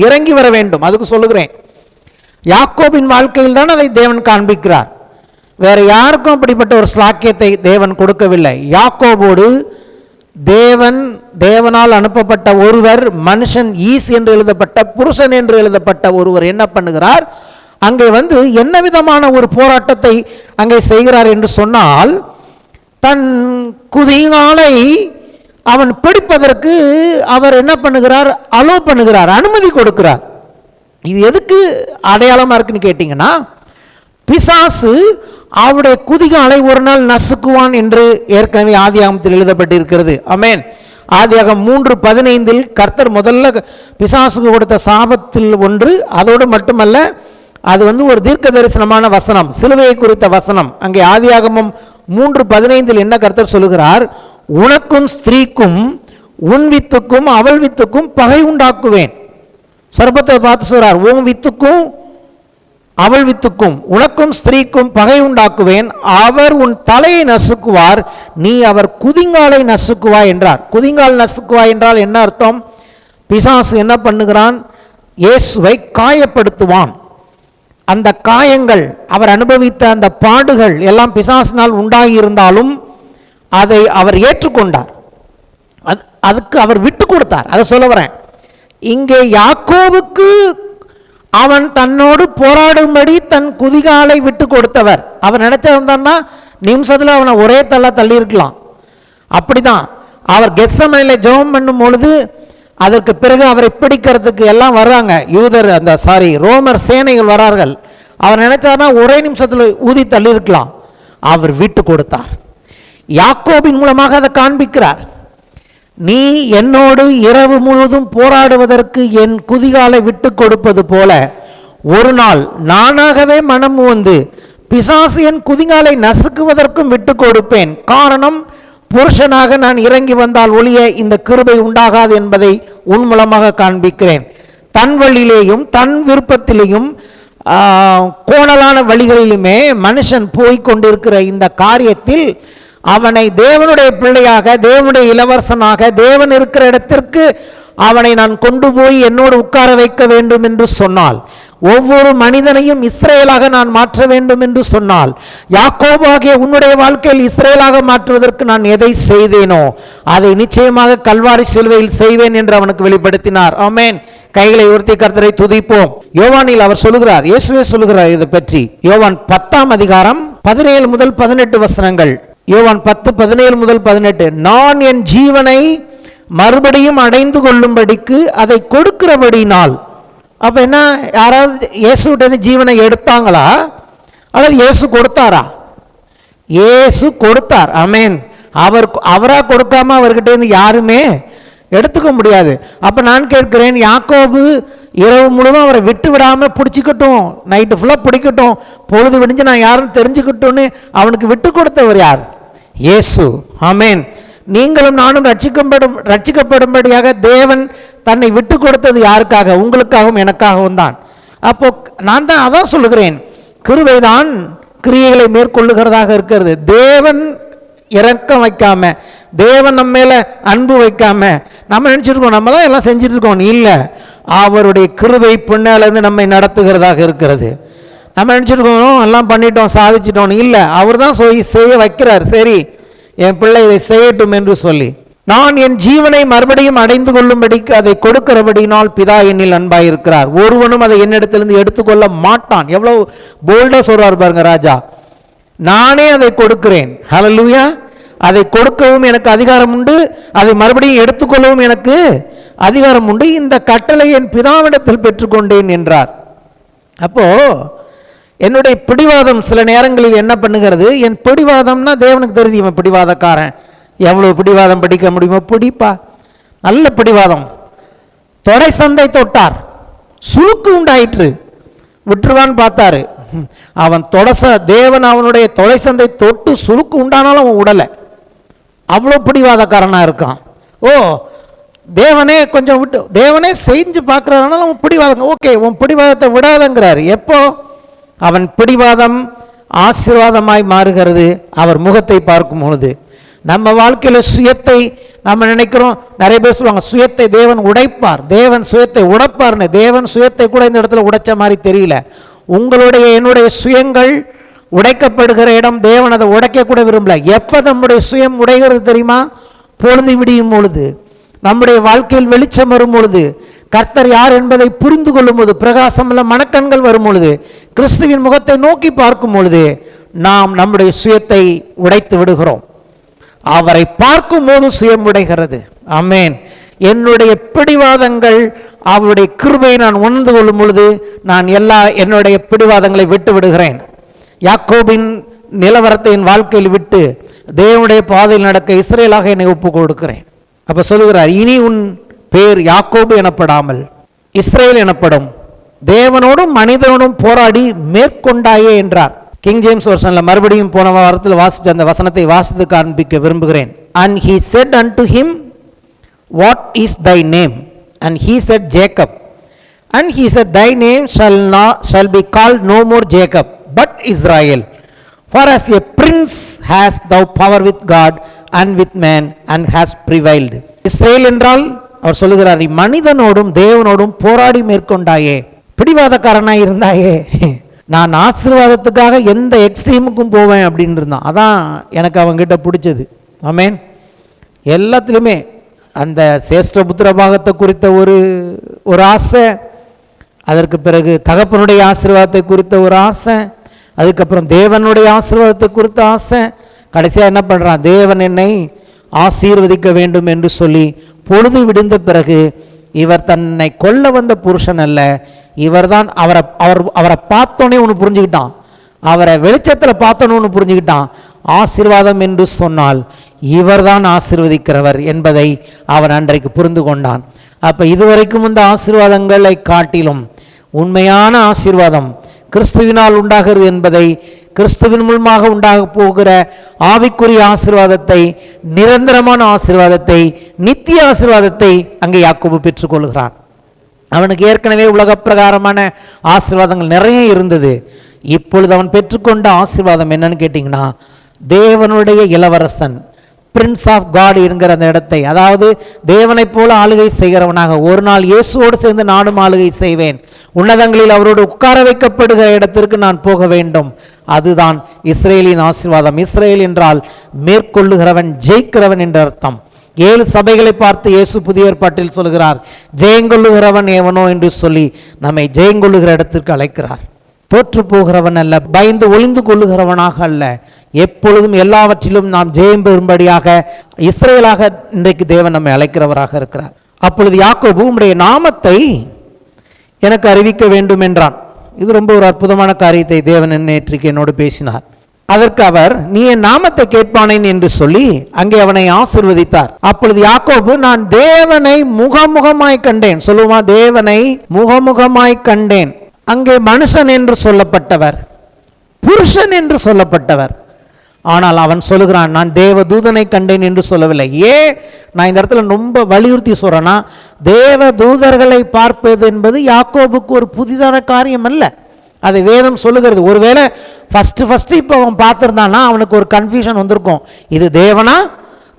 இறங்கி வர வேண்டும். அதுக்கு சொல்லுகிறேன், யாக்கோபின் வாழ்க்கையில் தான் அதை தேவன் காண்பிக்கிறார். வேற யாருக்கும் அப்படிப்பட்ட ஒரு ஸ்லாக்கியத்தை தேவன் கொடுக்கவில்லை. யாக்கோபோடு தேவனால் அனுப்பப்பட்ட ஒருவர், மனுஷன் ஈஸ் என்று எழுதப்பட்ட, புருஷன் என்று எழுதப்பட்ட ஒருவர் என்ன பண்ணுகிறார், அங்கே வந்து என்ன விதமான ஒரு போராட்டத்தை அங்கே செய்கிறார் என்று சொன்னால், தன் குதிகாலை அவன் பிடிப்பதற்கு அவர் என்ன பண்ணுகிறார், அலோ பண்ணுகிறார், அனுமதி கொடுக்கிறார். இது எதுக்கு அடையாளமா இருக்குன்னு கேட்டீங்கன்னா, பிசாசு அவருடைய குதிகாலை ஒரு நாள் நசுக்குவான் என்று ஏற்கனவே ஆதியாகமத்தில் எழுதப்பட்டிருக்கிறது. ஆமென். ஆதியாகமம் 3:15 கர்த்தர் முதல்ல பிசாசுக்கு கொடுத்த சாபத்தில் ஒன்று. அதோடு மட்டுமல்ல, அது வந்து ஒரு தீர்க்க தரிசனமான வசனம், சிலுவையை குறித்த வசனம். அங்கே ஆதியாகமம் 3:15 என்ன கர்த்தர் சொல்லுகிறார், உனக்கும் ஸ்திரீக்கும் உன் வித்துக்கும் அவள் வித்துக்கும் பகை உண்டாக்குவேன். சர்பத்தை பார்த்து சொல்றார், உன் வித்துக்கும் அவள் வித்துக்கும், உனக்கும் ஸ்திரீக்கும் பகை உண்டாக்குவேன், அவர் உன் தலையை நசுக்குவார், நீ அவர் குதிங்காலை நசுக்குவாய் என்றார். குதிங்கால் நசுக்குவாய் என்றால் என்ன அர்த்தம், பிசாசு என்ன பண்ணுகிறான், இயேசுவை காயப்படுத்துவான். அந்த காயங்கள், அவர் அனுபவித்த அந்த பாடுகள் எல்லாம் பிசாசினால் உண்டாகி இருந்தாலும் அதை அவர் ஏற்றுக்கொண்டார். அதுக்கு அவர் விட்டு கொடுத்தார். அதை சொல்ல வரேன். இங்கே யாக்கோபுக்கு அவன் தன்னோடு போராடும்படி தன் குதிகாலை விட்டு கொடுத்தவர். அவர் நினைச்சிருந்தான்னா நிமிஷத்தில் அவனை ஒரே தள்ளி இருக்கலாம். அப்படிதான் அவர் கெத்சமனையில் ஜெபம் பண்ணும் பொழுது அதற்கு பிறகு அவரை பிடிக்கிறதுக்கு எல்லாம் வர்றாங்க. ரோமர் சேனைகள் வரார்கள். அவர் நினைச்சார்னா ஒரே நிமிஷத்தில் ஊதி தள்ளி இருக்கலாம். அவர் விட்டு கொடுத்தார். யாக்கோபின் மூலமாக அதை காண்பிக்கிறார். நீ என்னோடு இரவு முழுவதும் போராடுவதற்கு என் குதிகாலை விட்டு கொடுப்பது போல ஒரு நாள் நானாகவே மனம் வந்து பிசாசு என் குதிகாலை நசுக்குவதற்கும் விட்டு கொடுப்பேன். காரணம், புருஷனாக நான் இறங்கி வந்தால் ஒழிய இந்த கிருபை உண்டாகாது என்பதை உன் மூலமாக காண்பிக்கிறேன். தன் வழியிலேயும் தன் விருப்பத்திலேயும் கோணலான வழிகளிலுமே மனுஷன் போய் கொண்டிருக்கிற இந்த காரியத்தில் அவனை தேவனுடைய பிள்ளையாக, தேவனுடைய இளவரசனாக, தேவன் இருக்கிற இடத்திற்கு அவனை நான் கொண்டு போய் என்னோடு உட்கார வைக்க வேண்டும் என்று சொன்னால், ஒவ்வொரு மனிதனையும் இஸ்ரேலாக நான் மாற்ற வேண்டும் என்று சொன்னால், யாக்கோபாகிய உன்னுடைய வாழ்க்கையில் இஸ்ரேலாக மாற்றுவதற்கு நான் எதை செய்தேனோ அதை நிச்சயமாக கல்வாரி சிலுவையில் செய்வேன் என்று அவனுக்கு வெளிப்படுத்தினார். ஆமென். கைகளை உயர்த்தி கர்த்தரை துதிப்போம். யோவானில் அவர் சொல்லுகிறார், இயேசுவே சொல்லுகிறார் இதை பற்றி. யோவான் 10ஆம் அதிகாரம் 17 முதல் 18 வசனங்கள். யோவான் 10, 17 முதல் 18. நான் என் ஜீவனை மறுபடியும் அடைந்து கொள்ளும்படிக்கு அதை கொடுக்கிறபடினால். அப்ப என்ன, யாராவது இயேசுகிட்ட ஜீவனை எடுத்தாங்களா அல்லது இயேசு கொடுத்தாரா? இயேசு கொடுத்தார். ஆமென். அவரா கொடுக்காம அவர்கிட்ட இருந்து யாருமே எடுத்துக்க முடியாது. அப்ப நான் கேட்கிறேன், யாக்கோபு இரவு முழுவதும் அவரை விட்டு விடாம பிடிச்சிக்கட்டும், நைட்டு ஃபுல்லா பிடிக்கட்டும், பொழுது விடிஞ்சு நான் யாரும் தெரிஞ்சுக்கிட்டோன்னு அவனுக்கு விட்டு கொடுத்தவர் யார்? இயேசு. ஆமென். நீங்களும் நானும் ரட்சிக்கப்படும்படியாக தேவன் தன்னை விட்டு கொடுத்தது யாருக்காக? உங்களுக்காகவும் எனக்காகவும் தான். அப்போ நான் தான் அதான் சொல்லுகிறேன், கிருபைதான் கிரியைகளை மேற்கொள்ளுகிறதாக இருக்கிறது. தேவன் இறக்கம் வைக்காம, தேவன் நம்ம மேல அன்பு வைக்காம நம்ம நினைச்சிருக்கோம் நம்ம தான் எல்லாம் செஞ்சுட்டு இருக்கோம். இல்லை, அவருடைய கிருபை பின்னாலேருந்து நம்மை நடத்துகிறதாக இருக்கிறது. நம்ம நினைச்சிருக்கோம் எல்லாம் பண்ணிட்டோம் சாதிச்சிட்டோம். இல்லை, அவர் தான் செய்ய வைக்கிறார். சரி, என் பிள்ளை இதை செய்யட்டும் என்று சொல்லி, நான் என் ஜீவனை மறுபடியும் அடைந்து கொள்ளும்படிக்கு அதை கொடுக்கிறபடினால் பிதா என்னில் அன்பாயிருக்கிறார், ஒருவனும் அதை என்னிடத்திலிருந்து எடுத்துக்கொள்ள மாட்டான். எவ்வளவு போல்டா சொல்றாரு பாருங்க ராஜா. நானே அதை கொடுக்கிறேன். ஹல்லேலூயா. அதை கொடுக்கவும் எனக்கு அதிகாரம் உண்டு, அதை மறுபடியும் எடுத்துக்கொள்ளவும் எனக்கு அதிகாரம் உண்டு. இந்த கட்டளை என் பிதாவிடத்தில் பெற்றுக்கொண்டேன் என்றார். அப்போ என்னுடைய பிடிவாதம் சில நேரங்களில் என்ன பண்ணுகிறது? என் பிடிவாதம்னா தேவனுக்கு தெரியுது, இவன் பிடிவாதக்காரன், எவ்வளவு பிடிவாதம் பிடிக்க முடியுமோ பிடிப்பா. நல்ல பிடிவாதம். தொடை சந்தை தொட்டார், சுளுக்கு உண்டாயிற்று, விட்டுருவான்னு பார்த்தாரு. அவன் தேவன் அவனுடைய தொடை சந்தை தொட்டு சுளுக்கு உண்டானாலும் அவன் உடலை. அவ்வளோ பிடிவாதக்காரனா இருக்கான். ஓ, தேவனே கொஞ்சம் விட்டு, தேவனே செஞ்சு பார்க்கறதுனால அவன் பிடிவாதம். ஓகே, உன் பிடிவாதத்தை விடாதங்கிறாரு. எப்போ அவன் பிடிவாதம் ஆசீர்வாதமாய் மாறுகிறது? அவர் முகத்தை பார்க்கும் பொழுது. நம்ம வாழ்க்கையில் சுயத்தை நம்ம நினைக்கிறோம், நிறைய பேர் சொல்லுவாங்க சுயத்தை தேவன் உடைப்பார், தேவன் சுயத்தை உடைப்பார்னு. தேவன் சுயத்தை கூட இந்த இடத்துல உடைச்ச மாதிரி தெரியல. உங்களுடைய என்னுடைய சுயங்கள் உடைக்கப்படுகிற இடம், தேவன் அதை உடைக்க கூட விரும்பல. எப்போ நம்முடைய சுயம் உடைகிறது தெரியுமா? பொழுது விடியும் பொழுது, நம்முடைய வாழ்க்கையில் வெளிச்சம் வரும் பொழுது, கர்த்தர் யார் என்பதை புரிந்து கொள்ளும் போது, பிரகாசமுள்ள மனக்கண்கள் வரும் பொழுது, கிறிஸ்துவின் முகத்தை நோக்கி பார்க்கும் பொழுது நாம் நம்முடைய சுயத்தை உடைத்து விடுகிறோம். அவரை பார்க்கும் போது சுயம் உடைகிறது. ஆமென். என்னுடைய பிடிவாதங்கள் அவருடைய கிருபையை நான் உணர்ந்து கொள்ளும் பொழுது நான் என்னுடைய பிடிவாதங்களை விட்டு விடுகிறேன். யாக்கோபின் நிலவரத்தை என் வாழ்க்கையில் விட்டு தேவனுடைய பாதையில் நடக்க இஸ்ரேலாக என்னை ஒப்பு கொடுக்கிறேன். அப்ப சொல்லுகிறார், இனி உன் பேர் யாக்கோபு எனப்படாமல் இஸ்ரேல் எனப்படும், தேவனோடும் மனிதனோடும் போராடி மேற்கொண்டாயே என்றார். கிங் ஜேம்ஸ் வெர்ஷன்ல மறுபடியும் போன வாரத்தில் வாசித்த அந்த வசனத்தை வாசித்து காண்பிக்க விரும்புகிறேன். And he said unto him, what is thy name? And he said, Jacob. And he said, thy name shall be called no more Jacob, but Israel. For as a prince hast thou power with God and with man, and has prevailed. Israel என்றால் அவர் சொல்லுகிறார், மனிதனோடும் தேவனோடும் போராடி மேற்கொண்டாயே, பிடிவாதக்காரனாய் இருந்தாயே, நான் ஆசீர்வாதத்துக்காக எந்த எக்ஸ்ட்ரீமுக்கும் போவேன் அப்படின்னு இருந்தான். அதான் எனக்கு அவங்கிட்ட பிடிச்சது. ஆமென். எல்லாத்துலேயுமே அந்த சேஷ்ட புத்திர பாகத்தை குறித்த ஒரு ஆசை, அதற்கு பிறகு தகப்பனுடைய ஆசீர்வாதத்தை குறித்த ஒரு ஆசை, அதுக்கப்புறம் தேவனுடைய ஆசீர்வாதத்தை குறித்த ஆசை, கடைசியாக என்ன பண்ணுறான்? தேவன் என்னை ஆசீர்வதிக்க வேண்டும் என்று சொல்லி பொழுது விடிந்த பிறகு, இவர் தன்னை கொல்ல வந்த புருஷன் அல்ல, இவர்தான் அவரை பார்த்தோன்னே ஒன்று புரிஞ்சுக்கிட்டான், அவரை வெளிச்சத்தில் பார்த்தோன்னு ஒன்று புரிஞ்சுக்கிட்டான். ஆசீர்வாதம் என்று சொன்னால் இவர்தான் ஆசீர்வதிக்கிறவர் என்பதை அவன் அன்றைக்கு புரிந்து கொண்டான். அப்போ இதுவரைக்கும் இந்த ஆசீர்வாதங்களை காட்டிலும் உண்மையான ஆசீர்வாதம் கிறிஸ்துவினால் உண்டாகிறது என்பதை, கிறிஸ்துவின் மூலமாக உண்டாக போகிற ஆவிக்குரிய ஆசீர்வாதத்தை, நிரந்தரமான ஆசீர்வாதத்தை, நித்திய ஆசீர்வாதத்தை அங்கே யாக்கோபு பெற்றுக்கொள்கிறான். அவனுக்கு ஏற்கனவே உலக பிரகாரமான ஆசீர்வாதங்கள் நிறைய இருந்தது. இப்பொழுது அவன் பெற்றுக்கொண்ட ஆசீர்வாதம் என்னன்னு கேட்டிங்கன்னா, தேவனுடைய இளவரசன், பிரின்ஸ் ஆஃப் காட் என்கிற அந்த இடத்தை, அதாவது தேவனை போல ஆளுகை செய்கிறவனாக, ஒரு நாள் இயேசுவோடு சேர்ந்து நானும் ஆளுகை செய்வேன், உன்னதங்களில் அவரோடு உட்கார வைக்கப்படுகிற இடத்திற்கு நான் போக வேண்டும். அதுதான் இஸ்ரேலின் ஆசீர்வாதம். இஸ்ரேல் என்றால் மேற்கொள்ளுகிறவன், ஜெயிக்கிறவன் என்ற அர்த்தம். 7 சபைகளை பார்த்து இயேசு புதிய ஏற்பாட்டில் சொல்கிறார், ஜெயங்கொள்ளுகிறவன் ஏவனோ என்று சொல்லி நம்மை ஜெயங்கொள்ளுகிற இடத்திற்கு அழைக்கிறார். தோற்று போகிறவன் அல்ல, பயந்து ஒளிந்து கொள்ளுகிறவனாக அல்ல, எப்பொழுதும் எல்லாவற்றிலும் நாம் ஜெயம் பெறும்படியாக இஸ்ரேலாக இன்றைக்கு தேவன் நம்மை அழைக்கிறவராக இருக்கிறார். அப்பொழுது யாக்கோபு, உம்முடைய நாமத்தை எனக்கு அறிவிக்க வேண்டும் என்றான். இது ரொம்ப ஒரு அற்புதமான காரியத்தை தேவன் நேற்றைக்கு என்னோடு பேசினார். அதற்கு அவர், நீ என் நாமத்தை கேட்பானேன் என்று சொல்லி அங்கே அவனை ஆசீர்வதித்தார். அப்பொழுது யாக்கோபு, நான் தேவனை முகமுகமாய் கண்டேன். சொல்லுமா, தேவனை முகமுகமாய் கண்டேன். அங்கே மனுஷன் என்று சொல்லப்பட்டவர், புருஷன் என்று சொல்லப்பட்டவர். ஆனால் அவன் சொல்லுகிறான், நான் தேவ தூதனை கண்டேன் என்று சொல்லவில்லை. ஏன் நான் இந்த இடத்துல ரொம்ப வலியுறுத்தி சொல்றேன்னா, தேவ தூதர்களை பார்ப்பது என்பது யாக்கோபுக்கு ஒரு புதிதான காரியம் அல்ல. அதை வேதம் சொல்லுகிறது. ஒருவேளை ஃபர்ஸ்ட் இப்போ அவன் பார்த்துருந்தான்னா அவனுக்கு ஒரு கன்ஃபியூஷன் வந்திருக்கும், இது தேவனா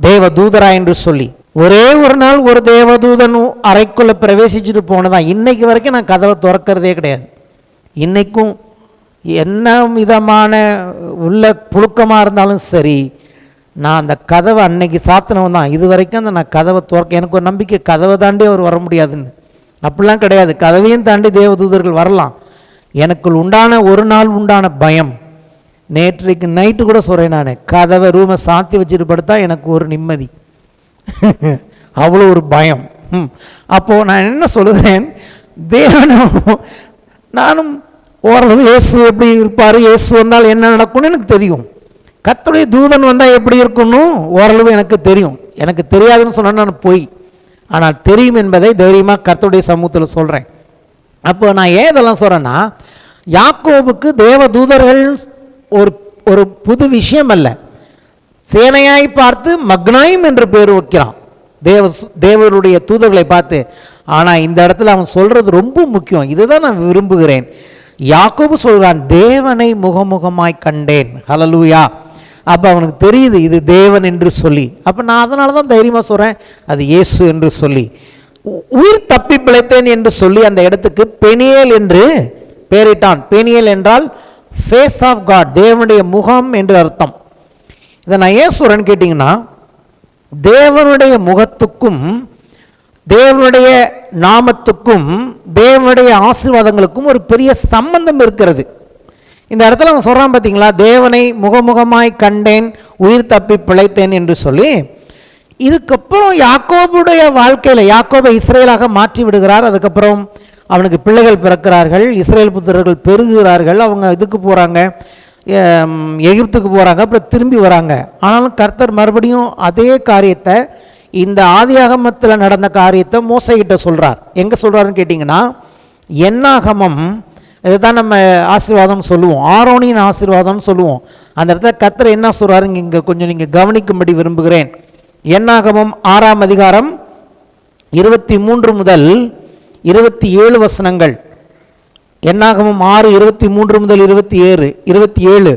தேவ தூதரா என்று சொல்லி. ஒரே ஒரு நாள் ஒரு தேவதூதன் அறைக்குள்ள பிரவேசிச்சுட்டு போனதான். இன்னைக்கு வரைக்கும் நான் கதவை திறக்கிறதே கிடையாது. இன்னைக்கும் என்ன விதமான உள்ள புழுக்கமாக இருந்தாலும் சரி, நான் அந்த கதவை அன்னைக்கு சாத்தினவன் தான். இது வரைக்கும் அந்த நான் கதவை திறக்க எனக்கு ஒரு நம்பிக்கை, கதவை தாண்டி அவர் வர முடியாதுன்னு. அப்படிலாம் கிடையாது, கதவையும் தாண்டி தேவதூதர்கள் வரலாம். எனக்குள் உண்டான ஒரு நாள் உண்டான பயம், நேற்றைக்கு நைட்டு கூட சொல்கிறேன், நான் கதவை ரூமை சாத்தி வச்சுட்டு படுத்தா எனக்கு ஒரு நிம்மதி, அவ்வளோ ஒரு பயம். அப்போது நான் என்ன சொல்லுகிறேன், தேவனும் நானும் ஓரளவு இயேசு எப்படி இருப்பார், இயேசு வந்தால் என்ன நடக்கும்னு எனக்கு தெரியும், கர்த்தருடைய தூதன் வந்தால் எப்படி இருக்கணும் ஓரளவு எனக்கு தெரியும். எனக்கு தெரியாதுன்னு சொன்னால் நான் போய், ஆனால் தெரியும் என்பதை தைரியமாக கர்த்தருடைய சமூகத்தில் சொல்கிறேன். அப்போ நான் ஏன் இதெல்லாம் சொல்கிறேன்னா, யாக்கோபுக்கு தேவ தூதர்கள் ஒரு புது விஷயம் அல்ல. சேனையாய் பார்த்து மக்னாயும் என்று பேர் வைக்கிறான் தேவருடைய தூதர்களை பார்த்து. ஆனால் இந்த இடத்துல அவன் சொல்கிறது ரொம்ப முக்கியம், இதுதான் நான் விரும்புகிறேன். யாக்கோபு சொல்கிறான், தேவனை முகமுகமாய் கண்டேன். ஹல்லேலூயா. அப்போ அவனுக்கு தெரியுது இது தேவன் என்று சொல்லி. அப்போ நான் அதனால தான் தைரியமாக சொல்கிறேன், அது இயேசு என்று சொல்லி. உயிர் தப்பி பிழைத்தேன் என்று சொல்லி அந்த இடத்துக்கு பெனியேல் என்று பெயரிட்டான். பெனியேல் என்றால் ஃபேஸ் ஆஃப் காட், தேவனுடைய முகம் என்று அர்த்தம். இதை நான் ஏன் சொல்கிறேன்னு கேட்டிங்கன்னா, தேவனுடைய முகத்துக்கும் தேவனுடைய நாமத்துக்கும் தேவனுடைய ஆசீர்வாதங்களுக்கும் ஒரு பெரிய சம்பந்தம் இருக்கிறது. இந்த இடத்துல அவன் சொல்கிறான் பார்த்தீங்களா, தேவனை முகமுகமாய் கண்டேன், உயிர் தப்பி பிழைத்தேன் என்று சொல்லி. இதுக்கப்புறம் யாக்கோபுடைய வாழ்க்கையில் யாக்கோபை இஸ்ரேலாக மாற்றி விடுகிறார். அதுக்கப்புறம் அவனுக்கு பிள்ளைகள் பிறக்கிறார்கள், இஸ்ரேல் புத்திரர்கள் பெருகுகிறார்கள். அவங்க இதுக்கு போகிறாங்க, எகிப்துக்கு போகிறாங்க, அப்புறம் திரும்பி வராங்க. ஆனாலும் கர்த்தர் மறுபடியும் அதே காரியத்தை, இந்த ஆதியாகமத்தில் நடந்த காரியத்தை மோசைகிட்ட சொல்கிறார். எங்கே சொல்கிறாருன்னு கேட்டிங்கன்னா, என்னாகமம், இதுதான் நம்ம ஆசீர்வாதம் சொல்லுவோம், ஆரோனின் ஆசீர்வாதம்னு சொல்லுவோம். அந்த இடத்துல கர்த்தர் என்ன சொல்கிறாருங்க இங்கே கொஞ்சம் நீங்கள் கவனிக்கும்படி விரும்புகிறேன். என்னாகமம் 6ஆம் அதிகாரம் 23 முதல் 27 வசனங்கள். என்னாகமம் 6, 23 முதல் 27.